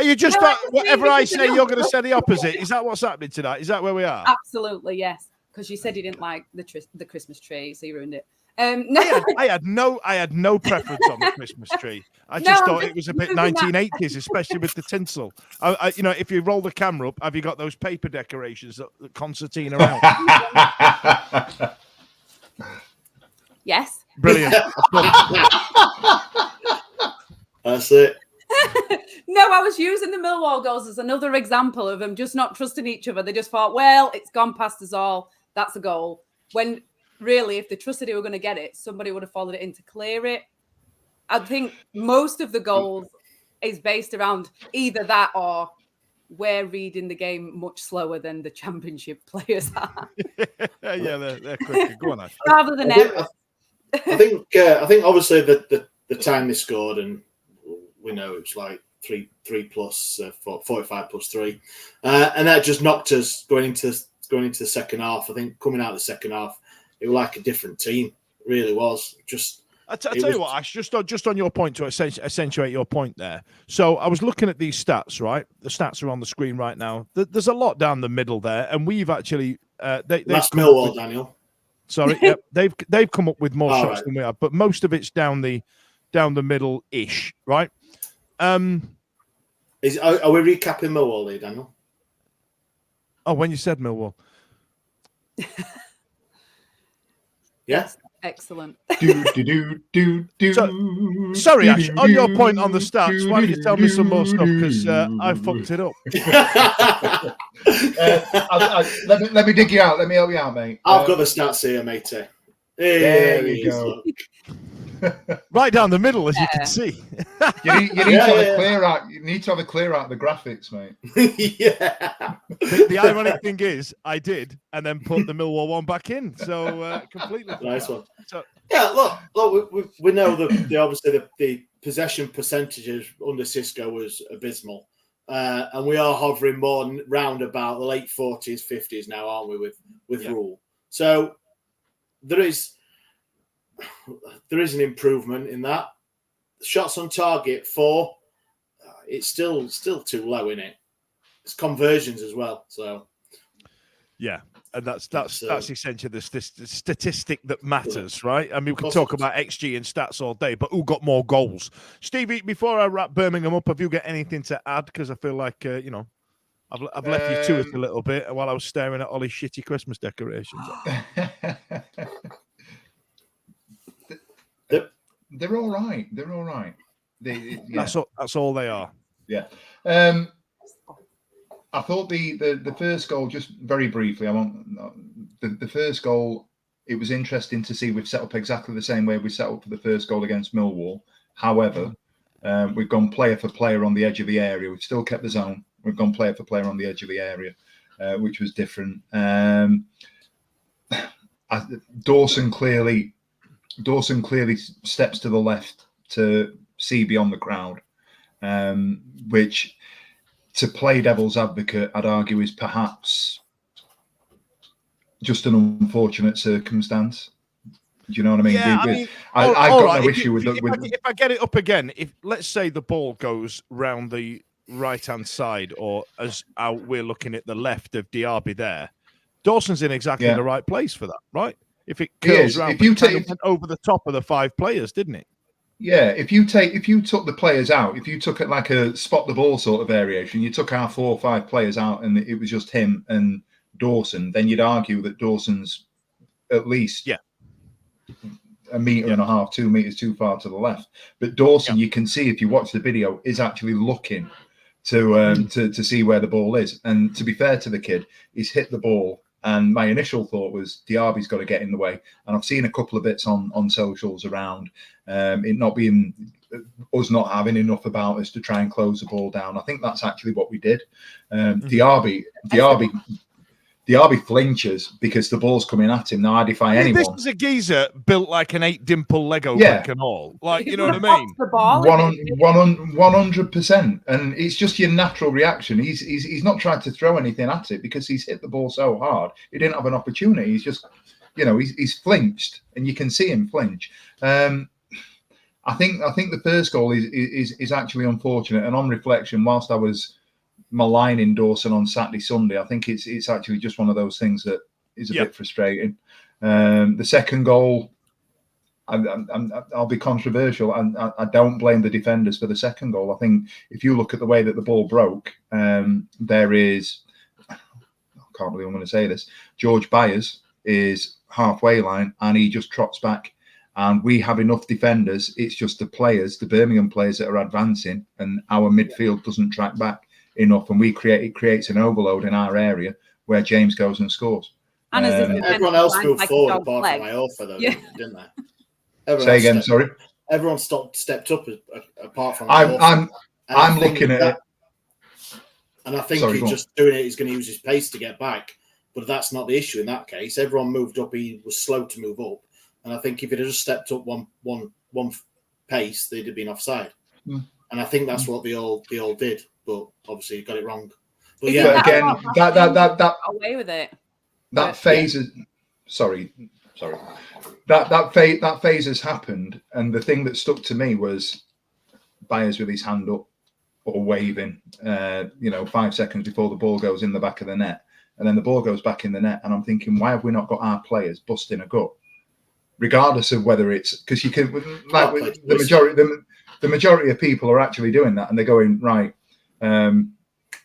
you just whatever I say, you're going to say the opposite? Is that what's happening tonight? Is that where we are? Absolutely, yes. Because you said you didn't like the Christmas tree, so you ruined it. No. I had no preference on the Christmas tree. I just thought it was a bit 1980s, especially with the tinsel. If you roll the camera up, have you got those paper decorations that concertina around? Yes. Brilliant. That's it. No, I was using the Millwall goals as another example of them just not trusting each other. They just thought, well, it's gone past us all. That's a goal. When really, if they trusted they were going to get it, somebody would have followed it in to clear it. I think most of the goals is based around either that or we're reading the game much slower than the Championship players are. They're quicker. Go on, Ash. Rather than errors. I think obviously the time they scored, and we know it was like 3 plus 45 plus 3, and that just knocked us going into the second half. I think coming out of the second half, it was like a different team. It really was. I tell you what, Ash, just on your point, to accentuate your point there. So I was looking at these stats, right? The stats are on the screen right now. There's a lot down the middle there, and we've actually that's Millwall, Daniel. Sorry, yep, they've come up with more shots than we have, but most of it's down the middle ish, right? Are we recapping Millwall here, Daniel? Oh, when you said Millwall. Yes. Excellent. Sorry, Ash, on your point on the stats, why don't you tell me some more stuff, because I fucked it up. Let me dig you out. Let me help you out, mate. I've got the stats here, matey. There you go. Right down the middle, as you can see. You need to have a clear out. You need to have a clear out of the graphics, mate. Yeah. The ironic thing is, I did, and then put the Millwall one back in. So completely nice one. So, yeah, look, we know that the possession percentages under Cisco was abysmal, and we are hovering more round about the late 40s, 50s now, aren't we? With Rule, so there is an improvement in that. Shots on target 4, it's still too low, isn't it? It's conversions as well. So yeah, and that's essentially the statistic that matters, right? I mean, we can talk about XG and stats all day, but who got more goals? Stevie, before I wrap Birmingham up, have you got anything to add? Because I feel like I've left you to it a little bit while I was staring at Ollie's shitty Christmas decorations. They're all right. They're all right. That's all they are. Yeah. I thought the first goal, just very briefly, the first goal, it was interesting to see we've set up exactly the same way we set up for the first goal against Millwall. However, we've gone player for player on the edge of the area. We've still kept the zone. We've gone player for player on the edge of the area, which was different. Dawson clearly steps to the left to see beyond the crowd, which, to play devil's advocate, I'd argue is perhaps just an unfortunate circumstance. Do you know what I mean? Yeah, I've got no if issue with if, with. if I get it up again, if let's say the ball goes round the right-hand side, or as we're looking at the left of Diaby there, Dawson's in exactly the right place for that, right? If it curls round, it went over the top of the 5 players, didn't it? Yeah, if you took the players out, if you took it like a spot the ball sort of variation, you took our 4 or 5 players out, and it was just him and Dawson, then you'd argue that Dawson's at least a metre and a half, 2 meters too far to the left. But Dawson, you can see if you watch the video, is actually looking to see where the ball is. And to be fair to the kid, he's hit the ball. And my initial thought was Diaby's got to get in the way. And I've seen a couple of bits on socials around it not being us not having enough about us to try and close the ball down. I think that's actually what we did. Diaby flinches because the ball's coming at him. Now, I defy anyone. This is a geezer built like an 8-dimple Lego brick and all. Like, you know what I mean? 100%. And it's just your natural reaction. He's not tried to throw anything at it because he's hit the ball so hard. He didn't have an opportunity. He's just, he's flinched, and you can see him flinch. I think the first goal is actually unfortunate. And on reflection, whilst I was maligning Dawson on Saturday, Sunday, I think it's actually just one of those things that is a bit frustrating. The second goal, I'll be controversial, and I don't blame the defenders for the second goal. I think if you look at the way that the ball broke, there is, I can't believe I'm going to say this, George Byers is halfway line and he just trots back. And we have enough defenders. It's just the Birmingham players that are advancing, and our midfield doesn't track back enough, and it creates an overload in our area where James goes and scores. And everyone else moved forward apart from Iorfa, though, didn't they? Say again, sorry. Everyone stepped up apart from I'm looking at it, and I think he's just doing it. He's going to use his pace to get back, but that's not the issue in that case. Everyone moved up. He was slow to move up, and I think if he'd have just stepped up one pace, they'd have been offside. And I think that's what they all did. But obviously, you got it wrong. But yeah, again, that away with it. That phase is sorry. That phase has happened, and the thing that stuck to me was Byers with his hand up or waving. 5 seconds before the ball goes in the back of the net, and then the ball goes back in the net, and I'm thinking, why have we not got our players busting a gut, regardless of whether it's because you can the majority of people are actually doing that, and they're going right.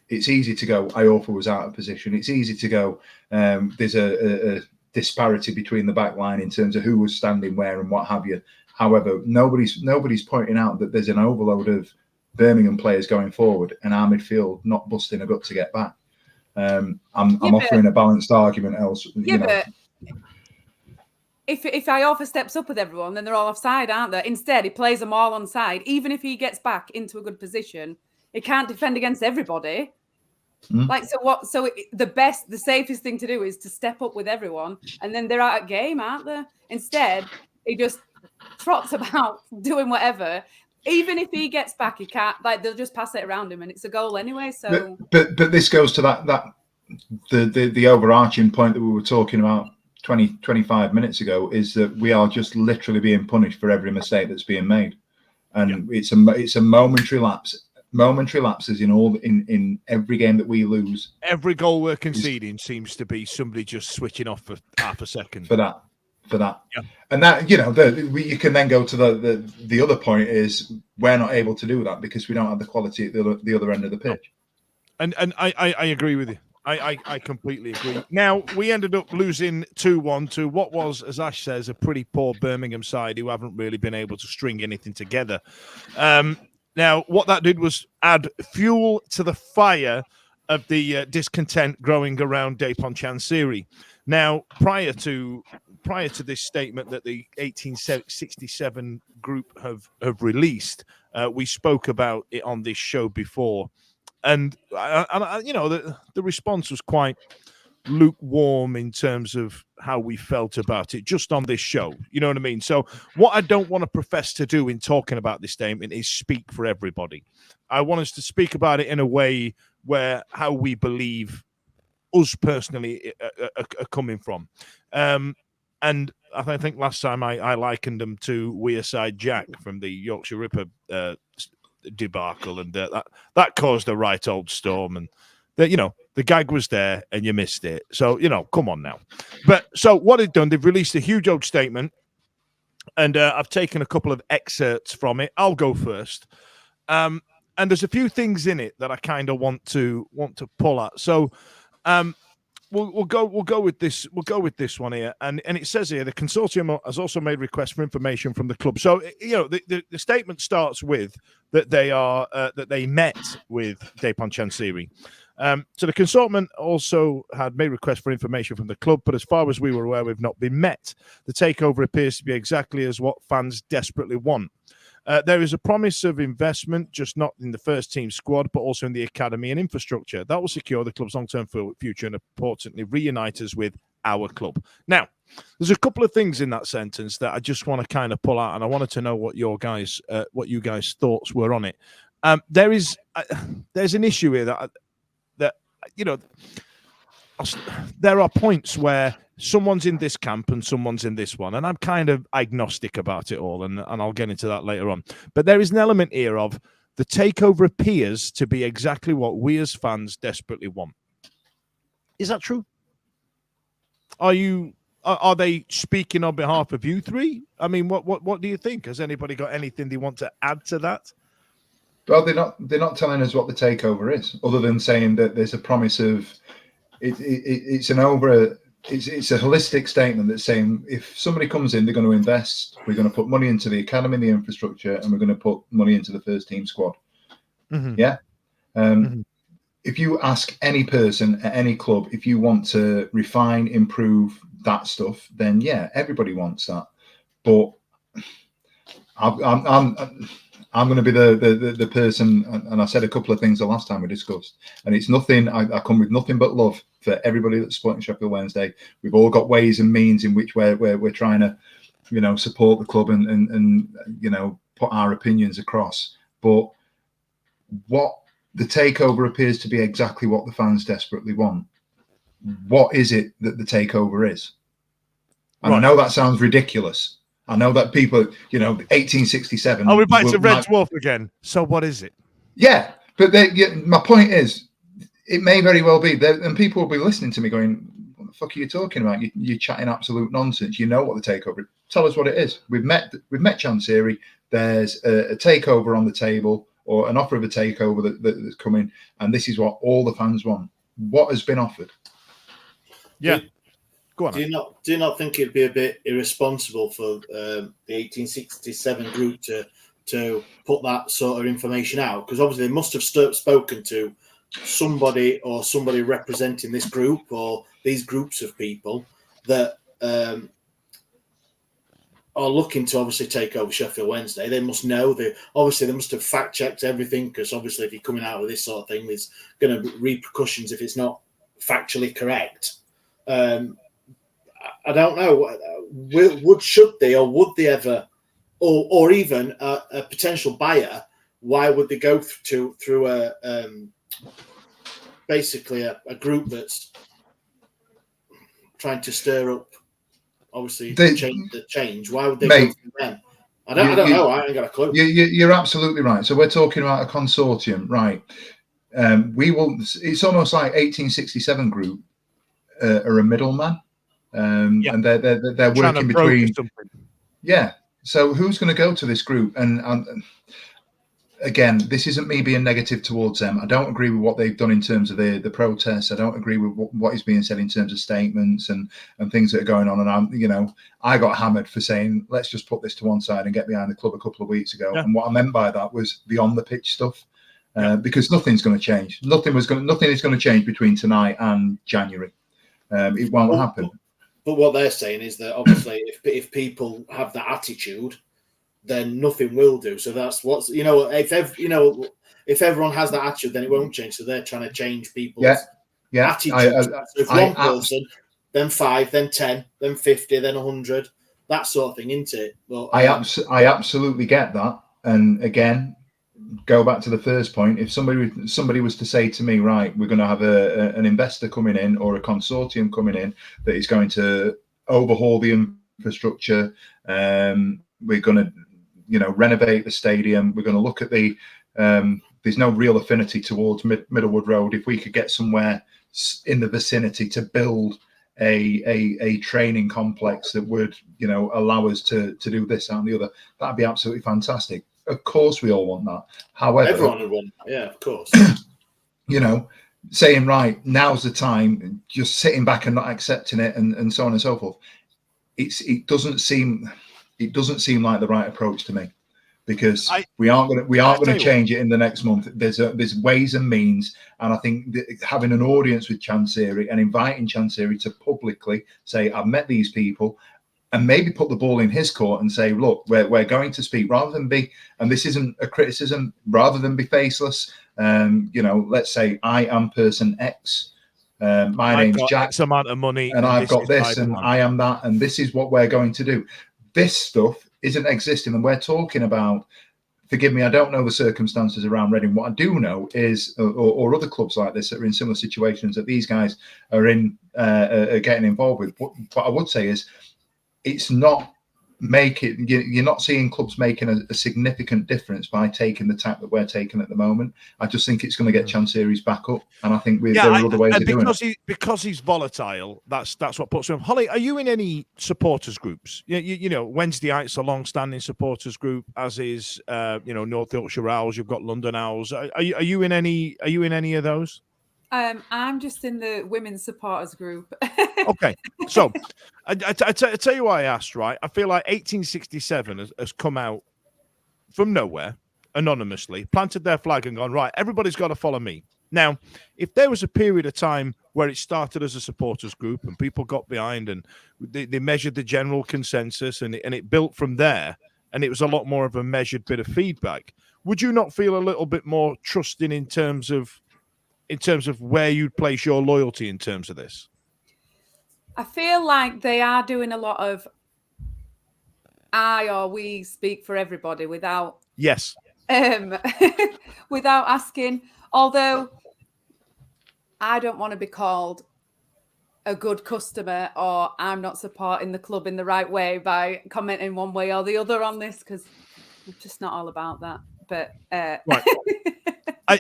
It's easy to go, Iorfa was out of position. It's easy to go, there's a disparity between the back line in terms of who was standing where and what have you. However, nobody's pointing out that there's an overload of Birmingham players going forward and our midfield not busting a gut to get back. I'm offering a balanced argument else. But if Iorfa steps up with everyone, then they're all offside, aren't they? Instead, he plays them all onside. Even if he gets back into a good position, he can't defend against everybody. The safest thing to do is to step up with everyone, and then they're out of game, aren't they? Instead, he just trots about doing whatever. Even if he gets back, he can't. They'll just pass it around him, and it's a goal anyway. So, but this goes to the overarching point that we were talking about 25 minutes ago, is that we are just literally being punished for every mistake that's being made, and it's a momentary lapse. Momentary lapses in every game that we lose. Every goal we're conceding seems to be somebody just switching off for half a second. For that, and that you can then go to the other point is we're not able to do that because we don't have the quality at the other end of the pitch. And I agree with you. I completely agree. Now, we ended up losing 2-1 to what was, as Ash says, a pretty poor Birmingham side who haven't really been able to string anything together. Now, what that did was add fuel to the fire of the discontent growing around Dejphon Chansiri. Now, prior to prior to this statement that the 1867 group have released, we spoke about it on this show before, and the response was quite lukewarm in terms of how we felt about it just on this show. You know what I mean? So what I don't want to profess to do in talking about this statement is speak for everybody. I want us to speak about it in a way where how we believe us personally are coming from. And I think last time I likened them to Wearside Jack from the Yorkshire Ripper debacle, and that caused a right old storm, and that the gag was there and you missed it. So come on now. But so what they've done, they've released a huge old statement, and I've taken a couple of excerpts from it. I'll go first. And there's a few things in it that I kind of want to pull at. So we'll go with this. We'll go with this one here, and it says here the consortium has also made requests for information from the club. So the statement starts with that they met with Dejphon Chansiri. So the consortium also had made requests for information from the club, but as far as we were aware, we've not been met. The takeover appears to be exactly as what fans desperately want. There is a promise of investment, just not in the first team squad, but also in the academy and infrastructure. That will secure the club's long-term future and importantly reunite us with our club. Now, there's a couple of things in that sentence that I just want to kind of pull out, and I wanted to know what you guys' thoughts were on it. There's an issue here that there are points where someone's in this camp and someone's in this one, and I'm kind of agnostic about it all, and I'll get into that later on. But there is an element here of the takeover appears to be exactly what we as fans desperately want. Is that true? Are they speaking on behalf of you three? I mean, what do you think? Has anybody got anything they want to add to that? Well, they're not telling us what the takeover is, other than saying that there's a promise of it's a holistic statement that's saying if somebody comes in, they're going to invest. We're going to put money into the academy, the infrastructure, and we're going to put money into the first team squad. Mm-hmm. Yeah. If you ask any person at any club, if you want to refine, improve that stuff, then yeah, everybody wants that. But I'm going to be the person, and I said a couple of things the last time we discussed, and it's nothing. I come with nothing but love for everybody that's supporting Sheffield Wednesday. We've all got ways and means in which we're trying to, support the club and put our opinions across. But what the takeover appears to be exactly what the fans desperately want. What is it that the takeover is? And right. I know that sounds ridiculous. I know that people, 1867. Oh, we're back to Red Dwarf again. So what is it? Yeah, but my point is, it may very well be, and people will be listening to me going, what the fuck are you talking about? You're chatting absolute nonsense. You know what the takeover is. Tell us what it is. We've met Chansiri. There's a takeover on the table, or an offer of a takeover that's coming, and this is what all the fans want. What has been offered? Yeah. Go on. Do you not think it'd be a bit irresponsible for the 1867 group to put that sort of information out? Because obviously they must have spoken to somebody or somebody representing this group or these groups of people that are looking to obviously take over Sheffield Wednesday. They must know. They must have fact checked everything, because obviously if you're coming out with this sort of thing, there's going to be repercussions if it's not factually correct. I don't know. Should they, or would they ever, or even a potential buyer? Why would they go through a basically a group that's trying to stir up, obviously, the change? Why would they go through them? I don't know. I ain't got a clue. You're absolutely right. So we're talking about a consortium, right? It's almost like 1867 group are a middleman. And they're working between. Yeah. So who's going to go to this group? And again, this isn't me being negative towards them. I don't agree with what they've done in terms of the protests. I don't agree with what is being said in terms of statements and things that are going on. And I got hammered for saying, let's just put this to one side and get behind the club a couple of weeks ago. Yeah. And what I meant by that was the on the pitch stuff, because nothing's going to change. Nothing is going to change between tonight and January. It won't happen. But what they're saying is that obviously, if people have that attitude, then nothing will do. So that's what's if everyone has that attitude, then it won't change. So they're trying to change people's attitudes. So if one person, then 5, then 10, then 50, then 100, that sort of thing, isn't it? But, I absolutely get that. And again, go back to the first point. If somebody was to say to me, right, we're going to have an investor coming in or a consortium coming in that is going to overhaul the infrastructure, we're going to renovate the stadium, we're going to look at the there's no real affinity towards Middlewood Road. If we could get somewhere in the vicinity to build a training complex that would allow us to do this, that and the other, that'd be absolutely fantastic. Of course we all want that. However, everyone would want, yeah, of course. Saying, right, now's the time, just sitting back and not accepting it, and so on and so forth, it doesn't seem like the right approach to me, because we aren't going to change it in the next month. There's ways and means, and I think that having an audience with Chansiri and inviting Chansiri to publicly say, I've met these people, and maybe put the ball in his court and say, look, we're going to speak, rather than be, and this isn't a criticism, rather than be faceless. Let's say I am person X. My name's Jack. X amount of money, and I've got this, and I am that, and this is what we're going to do. This stuff isn't existing, and we're talking about. Forgive me, I don't know the circumstances around Reading. What I do know is, or other clubs like this that are in similar situations that these guys are in, are getting involved with. What I would say is, it's not you're not seeing clubs making a significant difference by taking the tack that we're taking at the moment. I just think it's going to get Chansiri's back up, and I think there are other ways of doing it. Because he's volatile, that's what puts him. Holly, are you in any supporters groups? Wednesdayites a long-standing supporters group, as is North Yorkshire Owls. You've got London Owls. Are you in any? Are you in any of those? I'm just in the women's supporters group. Okay, so I tell you why I asked, right? I feel like 1867 has come out from nowhere, anonymously, planted their flag and gone, right, everybody's got to follow me. Now, if there was a period of time where it started as a supporters group and people got behind and they measured the general consensus and it built from there, and it was a lot more of a measured bit of feedback, would you not feel a little bit more trusting in terms of where you'd place your loyalty in terms of this? I feel like they are doing a lot of I or we speak for everybody without without asking. Although I don't want to be called a good customer, or I'm not supporting the club in the right way by commenting one way or the other on this, because I'm just not all about that. But right.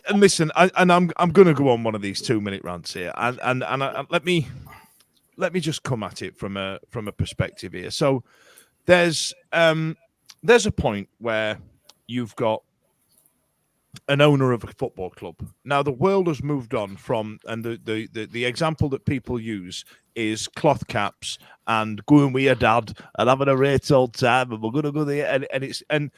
And listen, I'm going to go on one of these 2-minute rants here, and let me just come at it from a perspective here. So there's a point where you've got an owner of a football club. Now the world has moved on from, and the example that people use is cloth caps and going with your dad and having a great old time, and we're going to go there, and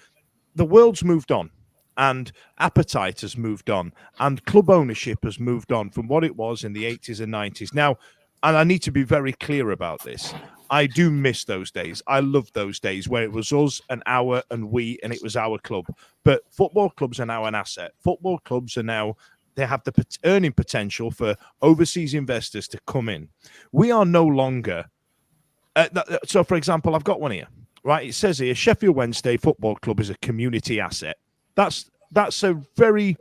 the world's moved on. And appetite has moved on, and club ownership has moved on from what it was in the 80s and 90s. Now, and I need to be very clear about this, I do miss those days. I love those days where it was us and our and we, and it was our club. But football clubs are now an asset. Football clubs are now, they have the earning potential for overseas investors to come in. We are no longer, so for example, I've got one here, right? It says here, Sheffield Wednesday Football Club is a community asset. That's a very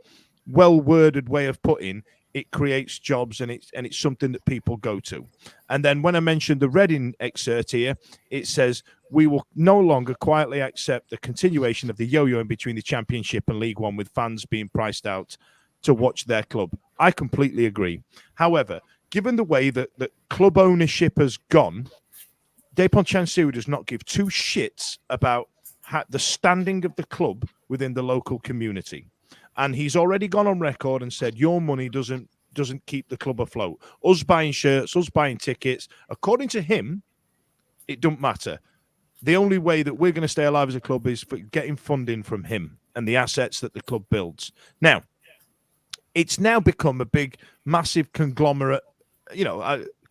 well-worded way of putting it. Creates jobs, and it's something that people go to. And then when I mentioned the Reading excerpt here, it says we will no longer quietly accept the continuation of the yo-yoing between the Championship and League One, with fans being priced out to watch their club. I completely agree. However, given the way that club ownership has gone, Dejphon Chansiri does not give two shits about the standing of the club within the local community, and he's already gone on record and said your money doesn't keep the club afloat. Us buying shirts, us buying tickets, according to him, it don't matter. The only way that we're going to stay alive as a club is for getting funding from him and the assets that the club builds. Now, it's now become a big, massive conglomerate,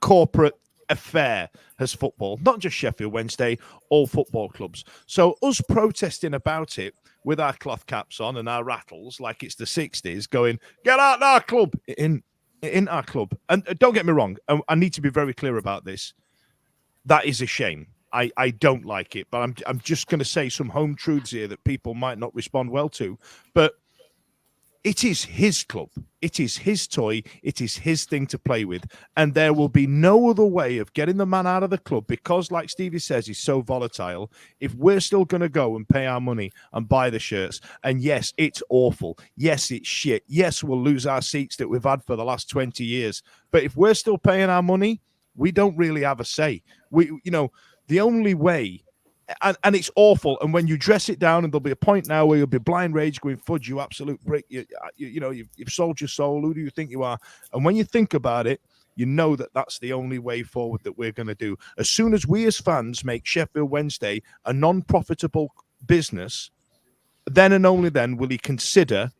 corporate affair as football, not just Sheffield Wednesday, all football clubs. So us protesting about it with our cloth caps on and our rattles like it's the 60s, going, get out of our club, in our club. And don't get me wrong, I need to be very clear about this. That is a shame. I don't like it, but I'm just going to say some home truths here that people might not respond well to. But it is his club. It is his toy. It is his thing to play with. And there will be no other way of getting the man out of the club because, like Stevie says, he's so volatile. If we're still going to go and pay our money and buy the shirts, and yes, it's awful. Yes, it's shit. Yes, we'll lose our seats that we've had for the last 20 years. But if we're still paying our money, we don't really have a say. The only way... And it's awful. And when you dress it down, and there'll be a point now where you'll be blind rage going, fudge, you absolute prick. You've sold your soul. Who do you think you are? And when you think about it, you know that that's the only way forward that we're going to do. As soon as we as fans make Sheffield Wednesday a non-profitable business, then and only then will he consider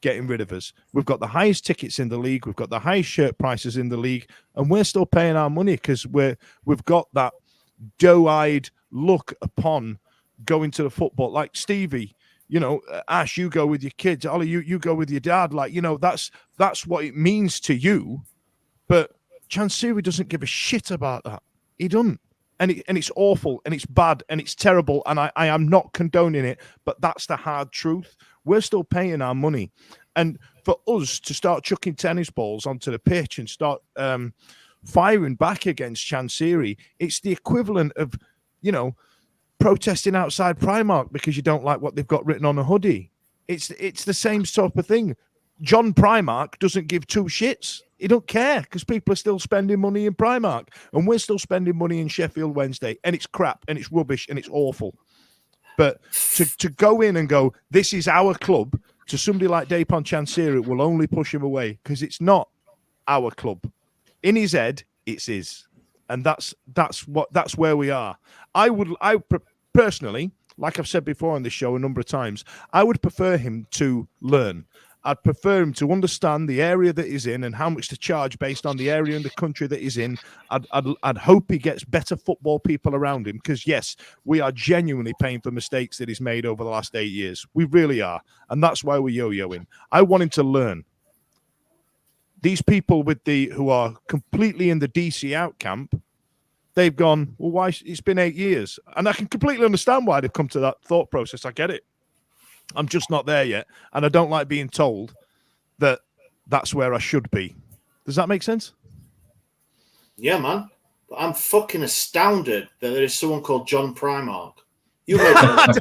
getting rid of us. We've got the highest tickets in the league. We've got the highest shirt prices in the league. And we're still paying our money because we've got that doe-eyed look upon going to the football. Like Stevie, Ash, you go with your kids. Ollie, you go with your dad. That's what it means to you. But Chansiri doesn't give a shit about that. He doesn't. And it's awful and it's bad and it's terrible. And I am not condoning it, but that's the hard truth. We're still paying our money. And for us to start chucking tennis balls onto the pitch and start firing back against Chansiri, it's the equivalent of, protesting outside Primark because you don't like what they've got written on a hoodie. It's the same sort of thing. John Primark doesn't give two shits. He don't care because people are still spending money in Primark and we're still spending money in Sheffield Wednesday, and it's crap and it's rubbish and it's awful. But to go in and go, this is our club, to somebody like Dapon Chansiri, it will only push him away because it's not our club. In his head, it's his. And that's where we are. I personally, like I've said before on this show a number of times, I would prefer him to learn. I'd prefer him to understand the area that he's in and how much to charge based on the area and the country that he's in. I'd hope he gets better football people around him because, yes, we are genuinely paying for mistakes that he's made over the last 8 years. We really are. And that's why we're yo-yoing. I want him to learn. These people who are completely in the DC out camp, they've gone, well, why? It's been 8 years. And I can completely understand why they've come to that thought process. I get it. I'm just not there yet. And I don't like being told that that's where I should be. Does that make sense? Yeah, man. But I'm fucking astounded that there is someone called John Primark. You heard that?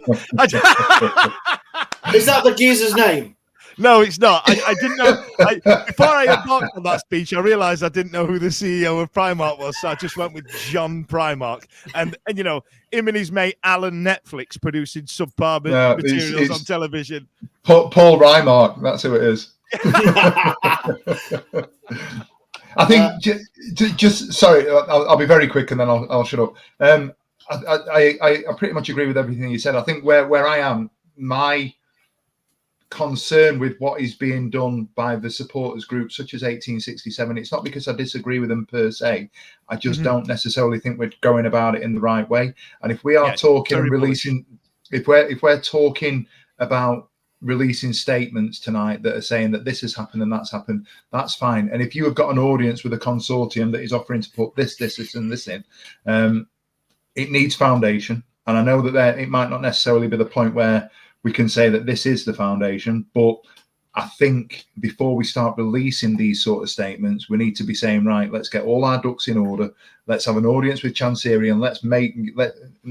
Is that the geezer's name? No, it's not. I didn't know. Before I embarked on that speech, I realised I didn't know who the CEO of Primark was, so I just went with John Primark. And him and his mate Alan Netflix producing subpar materials on television. Paul Rymark, that's who it is. I think just sorry, I'll be very quick and then I'll shut up. I pretty much agree with everything you said. I think where I am, my concern with what is being done by the supporters group such as 1867, it's not because I disagree with them per se. I just don't necessarily think we're going about it in the right way. And if we are talking and releasing, if we're talking about releasing statements tonight that are saying that this has happened and that's happened, that's fine. And if you have got an audience with a consortium that is offering to put this and this in, it needs foundation. And I know that it might not necessarily be the point where we can say that this is the foundation, but I think before we start releasing these sort of statements, we need to be saying, right, let's get all our ducks in order. Let's have an audience with Chansiri and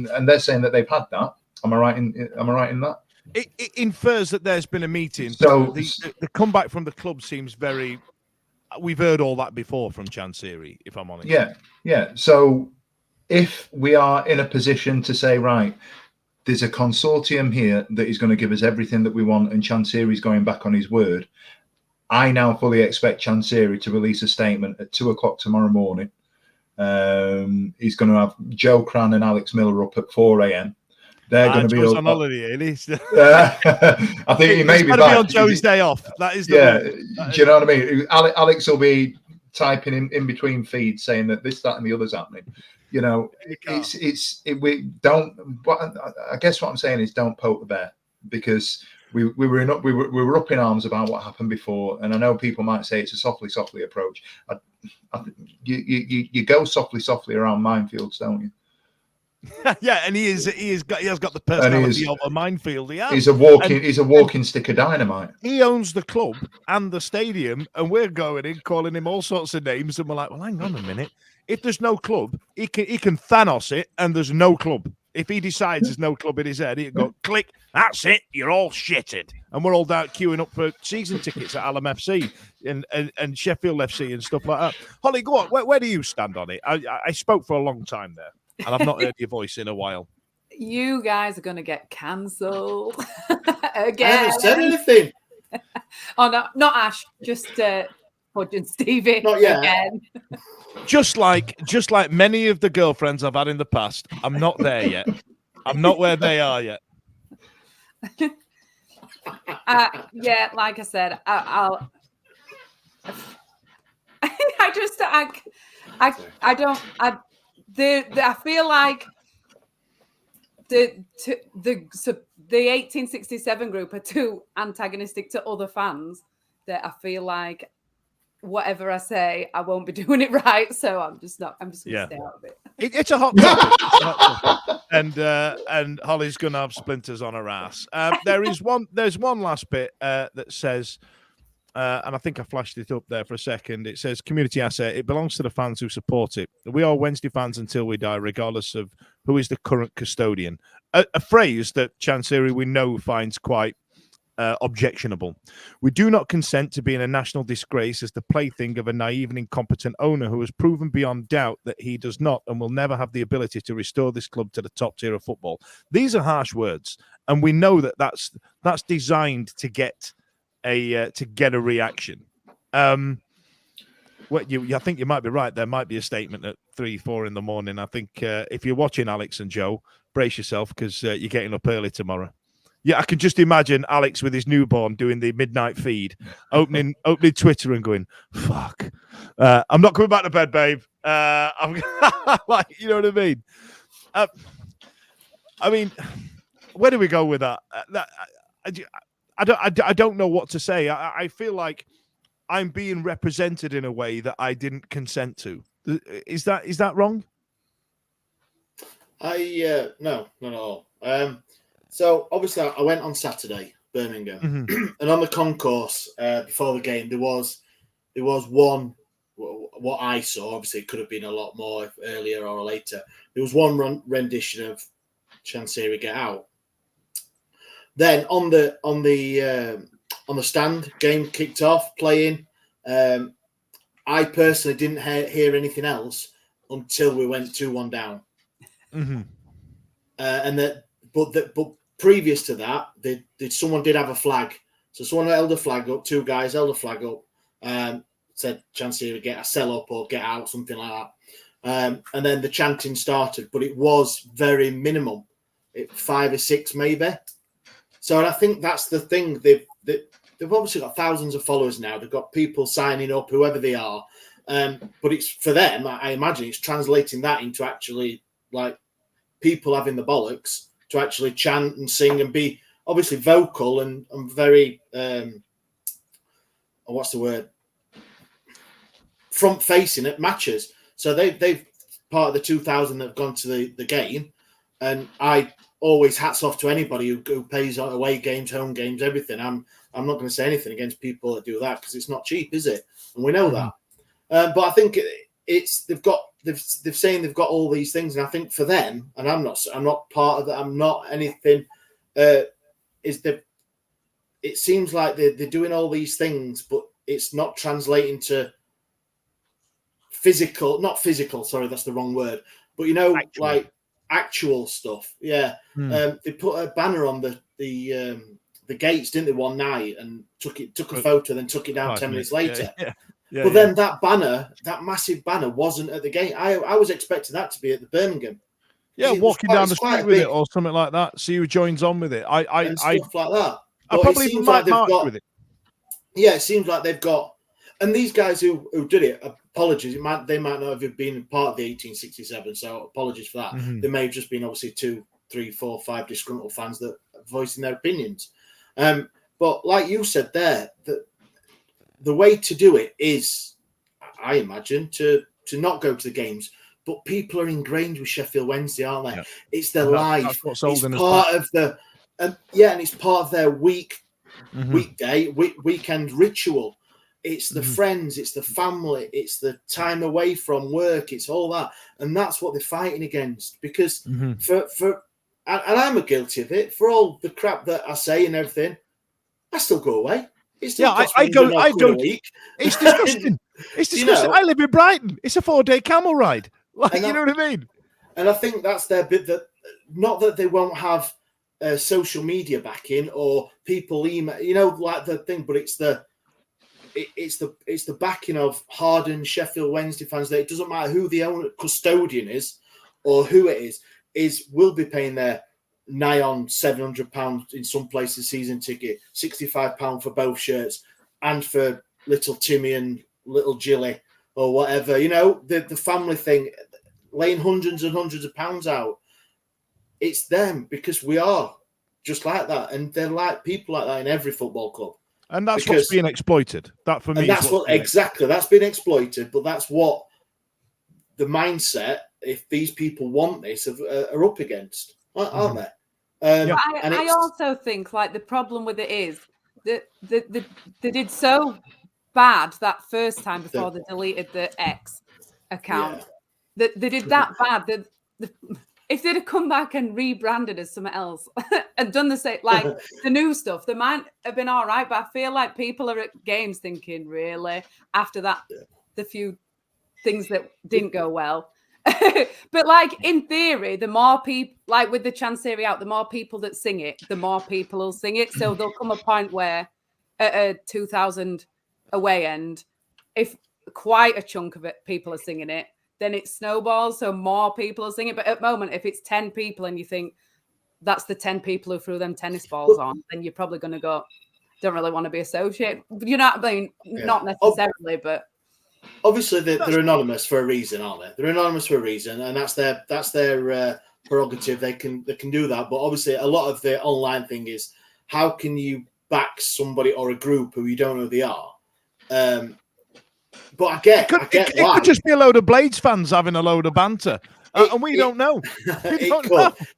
and they're saying that they've had that. Am I right in that? It infers that there's been a meeting. So the comeback from the club seems very. We've heard all that before from Chansiri, if I'm honest. Yeah. So if we are in a position to say, right, there's a consortium here that is going to give us everything that we want, and Chansiri's going back on his word, I now fully expect Chansiri to release a statement at 2:00 tomorrow morning. He's going to have Joe Cran and Alex Miller up at 4 a.m. They're going to be on holiday, at least. I think he may be back. Be on Joe's day off. That is do you know what I mean? Alex will be typing in between feeds saying that this, that, and the other's happening. You know, we don't. I guess what I'm saying is don't poke the bear, because we were up in arms about what happened before, and I know people might say it's a softly approach. You go softly around minefields, don't you? Yeah, and he has got the personality of a minefield. He's a walking stick of dynamite. He owns the club and the stadium, and we're going in calling him all sorts of names, and we're like, well, hang on a minute. If there's no club, he can Thanos it, and there's no club. If he decides there's no club in his head, he'd go, click, that's it, you're all shitted. And we're all down queuing up for season tickets at Alum FC and Sheffield FC and stuff like that. Holly, go on, where do you stand on it? I spoke for a long time there, and I've not heard your voice in a while. You guys are going to get cancelled again. I haven't said anything. Oh, no, not Ash, just Pudge and Stevie. Not yet. Again. Just like many of the girlfriends I've had in the past, I'm not there yet. I'm not where they are yet. Yeah, like I said, I feel like the 1867 group are too antagonistic to other fans that I feel like whatever I say, I won't be doing it right. So I'm just going to stay out of it. It's a hot topic. And Holly's going to have splinters on her ass. There's one last bit that says, and I think I flashed it up there for a second. It says, community asset. It belongs to the fans who support it. We are Wednesday fans until we die, regardless of who is the current custodian. A phrase that Chansiri we know finds quite objectionable. We do not consent to being a national disgrace as the plaything of a naive and incompetent owner who has proven beyond doubt that he does not and will never have the ability to restore this club to the top tier of football. These are harsh words, and we know that that's designed to get a reaction. I think you might be right. There might be a statement at 3-4 in the morning. I think if you're watching Alex and Joe, brace yourself because you're getting up early tomorrow. Yeah, I can just imagine Alex with his newborn doing the midnight feed, opening Twitter and going, "Fuck, I'm not coming back to bed, babe." I'm like, you know what I mean? Where do we go with that? I don't know what to say. I feel like I'm being represented in a way that I didn't consent to. Is that wrong? No, not at all. So obviously I went on Saturday, Birmingham, and on the concourse before the game there was one. What I saw, obviously it could have been a lot more earlier or later. There was one rendition of Chansiri Get Out. Then on the stand, game kicked off, playing. I personally didn't hear anything else until we went 2-1 down. But previous to that, someone did have a flag. So someone held a flag up. Two guys held a flag up. Said Chansiri get a sell up or get out, something like that. And then the chanting started, but it was very minimal, 5 or 6 maybe. So I think that's the thing. They've obviously got thousands of followers now. They've got people signing up, whoever they are. But it's for them. I imagine it's translating that into actually like people having the bollocks to actually chant and sing and be obviously vocal and very what's the word? Front facing at matches. So they've part of the 2,000 that have gone to the game, and I always hats off to anybody who pays on away games, home games, everything. I'm not going to say anything against people that do that because it's not cheap, is it? And we know that. But I think they've saying they've got all these things, and I think for them, and I'm not part of that. I'm not anything. It seems like they're doing all these things, but it's not translating to physical. Not physical. Sorry, that's the wrong word. But like actual stuff. Yeah. They put a banner on the gates, didn't they, one night, and took a photo, then took it down 10 minutes later. But then that banner, that massive banner, wasn't at the gate. I was expecting that to be at the Birmingham. Yeah, walking down the street with it or something like that. See who joins on with it. Stuff like that. I probably even might march with it. Yeah, it seems like they've got. And these guys who did it, apologies. They might not have been part of the 1867, so apologies for that. Mm-hmm. They may have just been obviously 2, 3, 4, 5 disgruntled fans that are voicing their opinions. But like you said there, the way to do it is, I imagine, to not go to the games. But people are ingrained with Sheffield Wednesday, aren't they? Yeah. It's their life. That's what's it's holding us part back. of the, and it's part of their Mm-hmm. weekday, weekend ritual. It's the friends, it's the family, it's the time away from work, it's all that, and that's what they're fighting against. Because and I'm guilty of it. For all the crap that I say and everything, I still go away. It's still I go. a week. It's disgusting. It's disgusting. I live in Brighton. It's a 4-day camel ride. Like, you know what I mean? And I think that's their bit. That not that they won't have social media backing or people email, like the thing, but it's the backing of hardened Sheffield Wednesday fans that it doesn't matter who the owner custodian is or who it is will be paying their nigh on £700 in some places season ticket, £65 for both shirts, and for little Timmy and little Jilly or whatever. The family thing, laying hundreds and hundreds of pounds out. It's them, because we are just like that, and they're like people like that in every football club. And that's what's being exploited. That for me, and that's that's been exploited. But that's what the mindset, if these people want this, are up against, aren't they? I also think like the problem with it is that they did so bad that first time before they deleted the X account. That they did that bad that if they'd have come back and rebranded as something else and done the same, like the new stuff, they might have been all right. But I feel like people are at games thinking, really, after that, the few things that didn't go well. But like in theory, the more people, like with the Chancery out, the more people that sing it, the more people will sing it. So there'll come a point where at a 2,000 away end, if quite a chunk of it people are singing it, then it snowballs, so more people are singing it. But at the moment, if it's 10 people and you think that's the 10 people who threw them tennis balls on, then you're probably going to go, don't really want to be associated. You know what I mean? Not necessarily, but... Obviously, they're anonymous for a reason, aren't they? They're anonymous for a reason, and that's their prerogative. They can do that. But obviously, a lot of the online thing is, how can you back somebody or a group who you don't know who they are? But I get why. It could just be a load of Blades fans having a load of banter, and we don't know.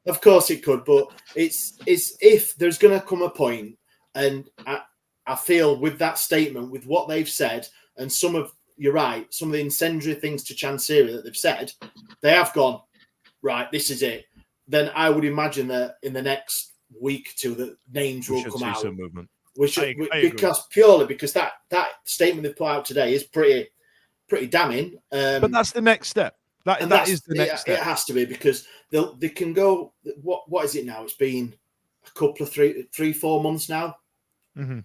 Of course it could, but it's if there's going to come a point, and I feel with that statement, with what they've said, and you're right, some of the incendiary things to Chancery that they've said, they have gone, right, this is it. Then I would imagine that in the next week or two, that names will come out. Some movement. Because that statement they've put out today is pretty damning. But that's the next step. That is the next step. It has to be, because they can go. What is it now? It's been a couple of 3-4 months now. Mm-hmm.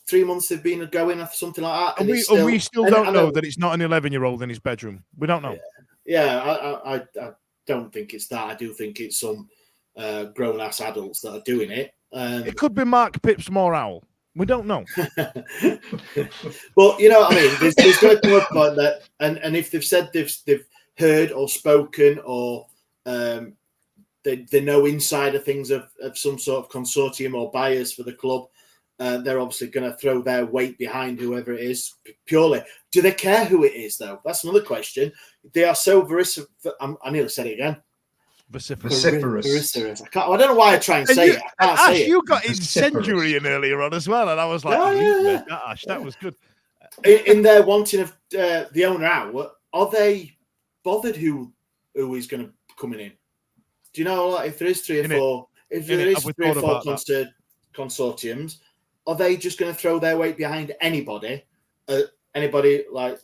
3 months they've been going, something like that. And we still don't know that it's not an 11-year-old in his bedroom. We don't know. Yeah, I don't think it's that. I do think it's some grown-ass adults that are doing it. It could be Mark Pips Morale. We don't know. Well, you know what I mean? There's going to come a point that, and if they've said they've heard or spoken or they know insider things of some sort of consortium or buyers for the club, they're obviously going to throw their weight behind whoever it is purely. Do they care who it is, though? That's another question. They are so vociferous. I nearly said it again. Vociferous. I don't know why I try and say it. I can't say it. You got incendiary in earlier on as well, and I was like, Ash, that was good. In their wanting of the owner out, are they bothered who is going to coming in? Do you know, like, if there is three or four consortiums, are they just going to throw their weight behind anybody like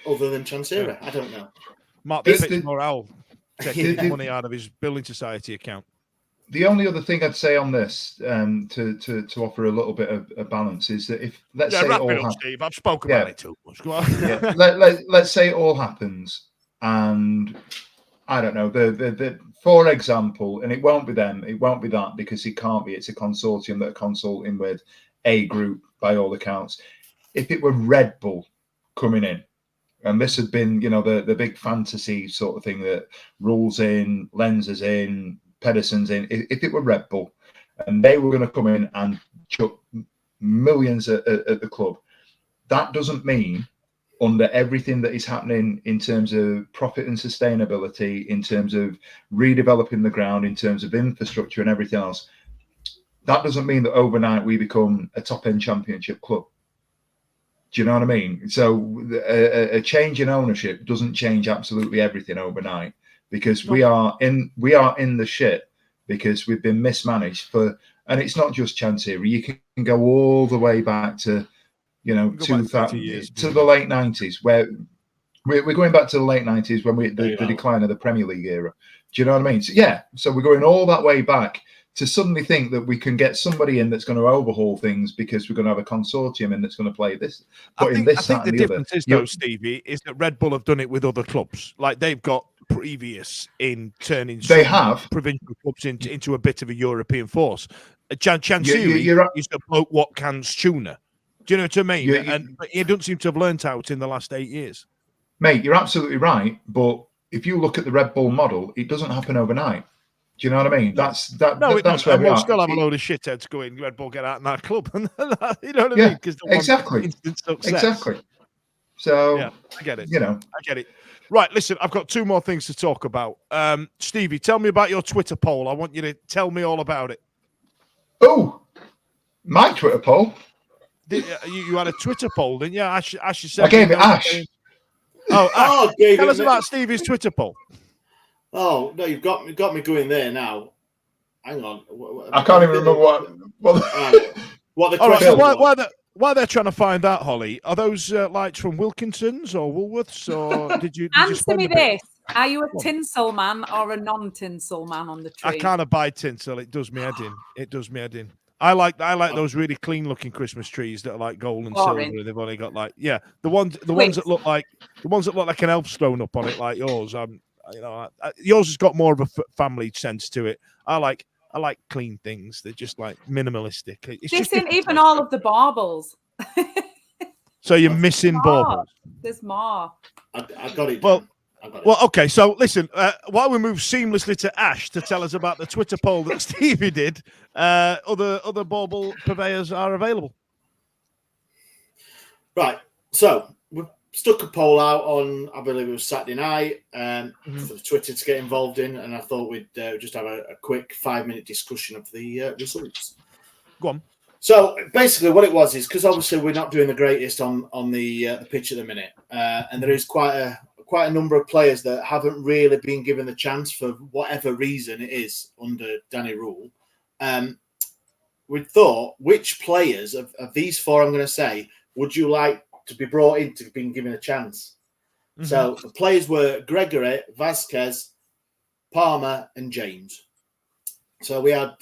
other than Chancery? Yeah. I don't know. Mark Pips Morale taking money out of his building society account. The only other thing I'd say on this, to offer a little bit of a balance, is that if let's say it all happens, Steve, I've spoken about it too much. Go on. Let's say it all happens, and I don't know, the for example, and it won't be them, it won't be that, because it can't be. It's a consortium that are consulting with a group by all accounts. if it were Red Bull coming in, and this had been, the big fantasy sort of thing that rules in, lenses in, Pedersen's in, if it were Red Bull and they were going to come in and chuck millions at the club, that doesn't mean under everything that is happening in terms of profit and sustainability, in terms of redeveloping the ground, in terms of infrastructure and everything else, that doesn't mean that overnight we become a top-end championship club. Do you know what I mean? So a change in ownership doesn't change absolutely everything overnight, because we are in the shit because we've been mismanaged and it's not just Chancery. You can go all the way back to, 2000 to the late 90s, where we're going back to the late 90s when the decline of the Premier League era. Do you know what I mean? So we're going all that way back to suddenly think that we can get somebody in that's going to overhaul things because we're going to have a consortium in that's going to play this. I think the difference is, though, Stevie, is that Red Bull have done it with other clubs. Like, they've got previous in turning provincial clubs into a bit of a European force. Chancery used to bloke Watkins tuna. Do you know what I mean? But he doesn't seem to have learnt out in the last 8 years. Mate, you're absolutely right. But if you look at the Red Bull model, it doesn't happen overnight. Do you know what I mean? That's where we'll still have a load of shitheads going, Red Bull, get out in that club. You know what I mean? Because exactly. So yeah, I get it. I get it. Right, listen, I've got two more things to talk about. Stevie, tell me about your Twitter poll. I want you to tell me all about it. Oh, my Twitter poll? You had a Twitter poll, didn't you? Ash said I gave it Ash. Ash. Tell us about Stevie's Twitter poll. Oh, no, you've got me going there now. Hang on. I can't even remember what the question was. Why they're trying to find out, Holly, are those lights from Wilkinson's or Woolworths, or did you answer me this? Are you a tinsel man or a non-tinsel man on the tree? I can't buy tinsel. It does me head in. I like those really clean looking Christmas trees that are like gold and silver, and they've only got the ones that look like an elf's thrown up on it, like yours. Yours has got more of a family sense to it. I like clean things. They're just like minimalistic. This isn't even all of the baubles. So you're missing baubles. There's more. I got it. Well, okay. So listen, while we move seamlessly to Ash to tell us about the Twitter poll that Stevie did, other bauble purveyors are available. Right. So we stuck a poll out on, I believe it was Saturday night, for Twitter to get involved in, and I thought we'd just have a quick 5-minute discussion of the results. Go on. So basically, what it was is because obviously we're not doing the greatest on the pitch at the minute, and there is quite a number of players that haven't really been given the chance for whatever reason it is under Danny Rule. We thought, which players of these four I'm going to say would you like to be brought in to being given a chance? Mm-hmm. So the players were Gregory, Vasquez, Palmer, and James. So we had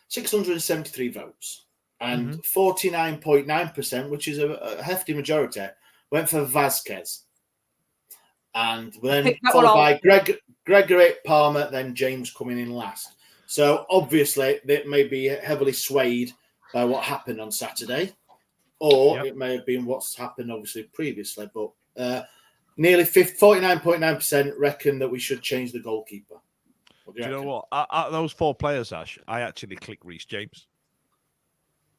673 votes, and 49.9%, which is a hefty majority, went for Vasquez. And then followed by Gregory, Palmer, then James coming in last. So obviously they may be heavily swayed by what happened on Saturday, or it may have been what's happened obviously previously. But nearly 49.9% reckon that we should change the goalkeeper. Do you know what? Out of those four players, Ash, I actually click Reece James.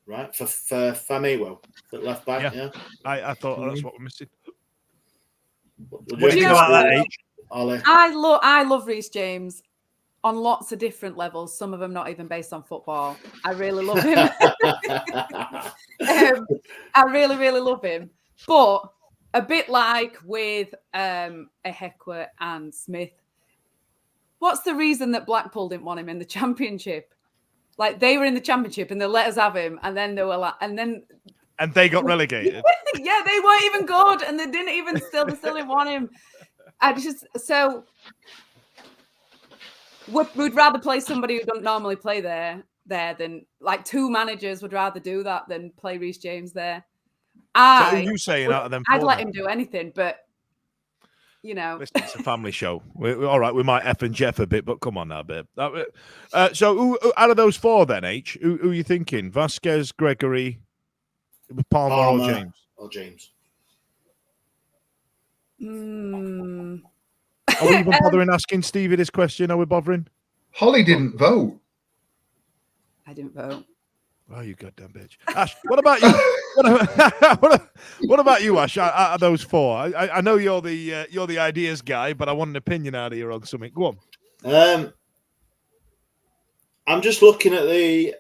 Right, for Famiwo, at left back. Yeah. I thought that's what we're missing. What do you think about that, H? Ollie? I love Reece James on lots of different levels. Some of them not even based on football. I really love him. I really, really love him. But a bit like with Ehekwe and Smith, what's the reason that Blackpool didn't want him in the Championship? Like, they were in the Championship and they let us have him, and then they were like, and they got relegated. Yeah, they weren't even good, and they still didn't want him. We'd rather play somebody who don't normally play there than, like, two managers would rather do that than play Reece James there. So who are you saying out of them? I'd let him do anything, but listen, it's a family show. We're all right. We might F and Jeff a bit, but come on now, babe. So who out of those four then, H? Who are you thinking? Vasquez, Gregory, Palmer or James? or James? Are we even bothering asking Stevie this question? Are we bothering? Holly didn't vote. I didn't vote. Oh, you goddamn bitch. Ash, what about you? What about you, Ash? Out of those four, I know you're the ideas guy, but I want an opinion out of you on something. Go on. I'm just looking at the.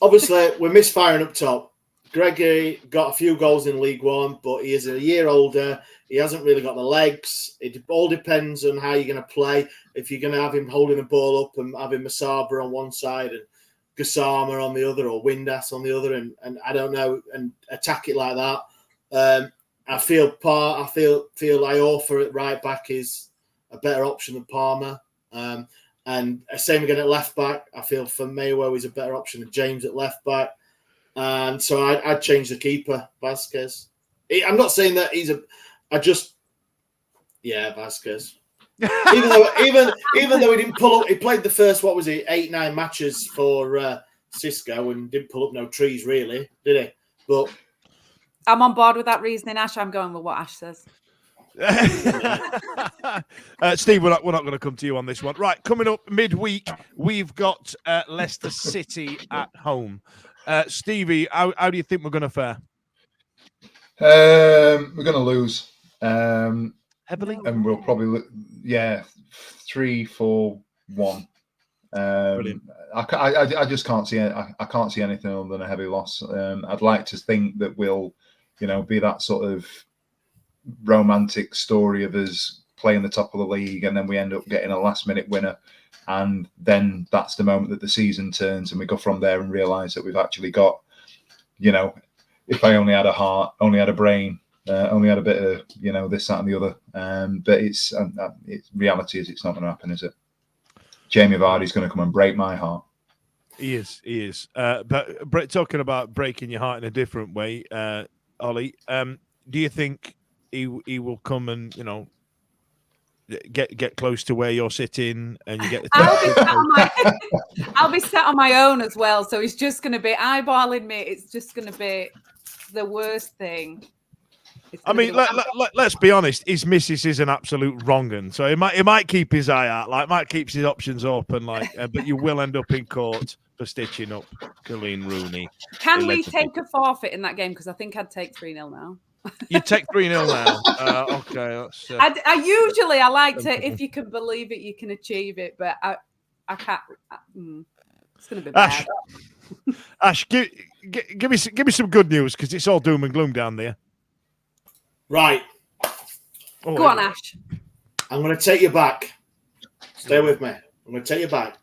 Obviously, we're misfiring up top. Gregory got a few goals in League One, but he is a year older. He hasn't really got the legs. It all depends on how you're going to play. If you're going to have him holding the ball up and having Masaba on one side and Gassama on the other, or Windass on the other, and I don't know, and attack it like that. I feel Iorfa at right back is a better option than Palmer. And same again at left back. I feel for Mayweather is a better option than James at left back. And so I'd change the keeper, Vasquez. I'm not saying that he's Vasquez. even though he didn't pull up, he played the first 8-9 matches for Cisco and didn't pull up no trees really, did he? But I'm on board with that reasoning, Ash. I'm going with what Ash says. Steve, we're not going to come to you on this one. Right, coming up midweek, we've got Leicester City at home. Stevie, how do you think we're going to fare? We're going to lose. Heavily? And we'll probably, 3-4-1. Brilliant. I just can't see. I can't see anything other than a heavy loss. I'd like to think that we'll, be that sort of romantic story of us playing the top of the league, and then we end up getting a last-minute winner, and then that's the moment that the season turns, and we go from there and realise that we've actually got, if I only had a heart, only had a brain. Only had a bit of, this, that, and the other. But it's reality is it's not going to happen, is it? Jamie Vardy's going to come and break my heart. He is. But talking about breaking your heart in a different way, Ollie, do you think he will come and get close to where you're sitting and you get the? I'll be sat on my own as well. So he's just going to be eyeballing me. It's just going to be the worst thing. I mean, let's be honest. His missus is an absolute wrong un, so he might keep his eye out, might keep his options open, but you will end up in court for stitching up Wayne Rooneys. Can we take a forfeit in that game? Because I think I'd take 3-0 now. You take 3-0 now. Okay. That's, I like to, if you can believe it, you can achieve it, but I can't. It's going to be bad. Ash, give me some good news because it's all doom and gloom down there. Right. Go on, Ash. I'm going to take you back. Stay with me. I'm going to take you back.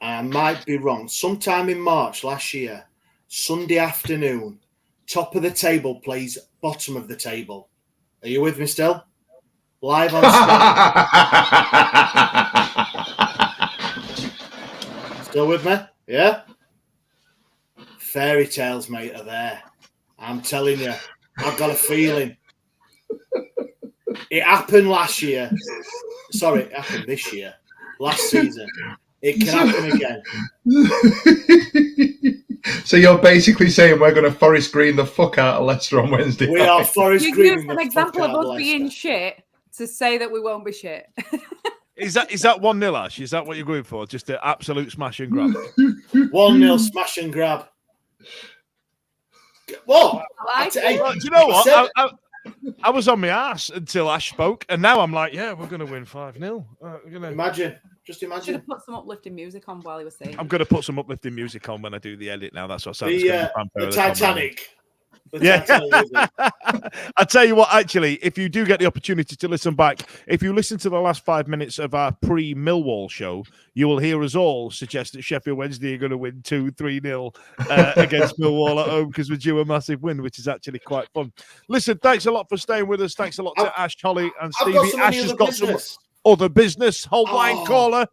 I might be wrong. Sometime in March last year, Sunday afternoon, top of the table plays bottom of the table. Are you with me still? Live on Sky. Still with me? Yeah? Fairy tales, mate, are there. I'm telling you. I've got a feeling. It happened last year. Sorry, it happened this year. Last season. It can happen again. So you're basically saying we're going to Forest Green the fuck out of Leicester on Wednesday night? We are Forest Green. You used an example of us being shit to say that we won't be shit. Is that 1-0, Ash? Is that what you're going for? Just an absolute smash and grab? 1-0 smash and grab. What? Do you know what? I was on my ass until Ash spoke, and now I'm like, yeah, we're going to win 5-0. Imagine. Just imagine. Should have put some uplifting music on while he was saying. I'm going to put some uplifting music on when I do the edit now. That's what I the Titanic. I tell you what, actually, if you do get the opportunity to listen back, if you listen to the last 5 minutes of our pre-Millwall show, you will hear us all suggest that Sheffield Wednesday are going to win 2-3-0 against Millwall at home because we're due a massive win, which is actually quite fun. Listen, thanks a lot for staying with us. Thanks a lot to Ash, Holly, and Stevie. Ash has got some other business. Hold line, caller.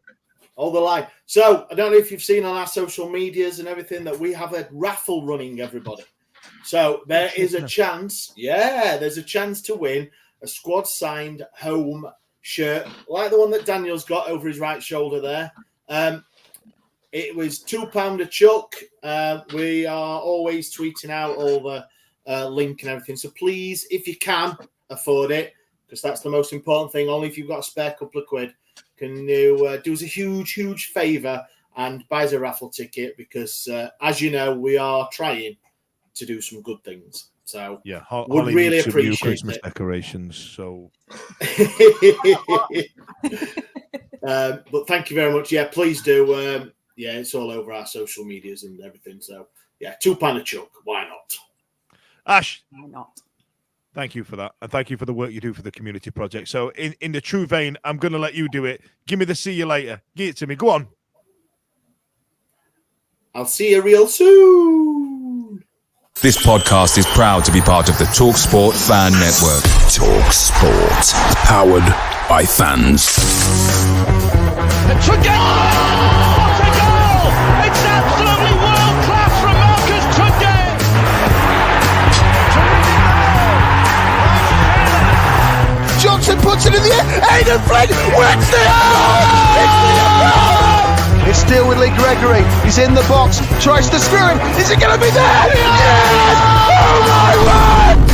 Hold the line. So, I don't know if you've seen on our social medias and everything that we have a raffle running, everybody. So there is a chance, there's a chance to win a squad signed home shirt like the one that Daniel's got over his right shoulder there. it was £2 a chuck. We are always tweeting out all the link and everything. So please, if you can afford it, because that's the most important thing, only if you've got a spare couple of quid, can you do us a huge favour and buy us a raffle ticket, because as you know, we are trying to do some good things. So yeah, would really appreciate Christmas it. decorations. So, but thank you very much. Yeah, please do. Yeah, it's all over our social medias and everything. So yeah, £2 a chuck. Why not? Ash, Why not? thank you for that, and thank you for the work you do for the community project. So, in the true vein, I'm going to let you do it. Give me the see you later. Give it to me. Go on. I'll see you real soon. This podcast is proud to be part of the TalkSport Fan Network. TalkSport. Powered by fans. It's a goal! What a goal! It's absolutely world class from Marcus Tunde. Johnson puts it in the air. Aidan Flynn wins the It's still with Lee Gregory. He's in the box. Tries to screw him. Is it going to be there? Yes! Oh my word!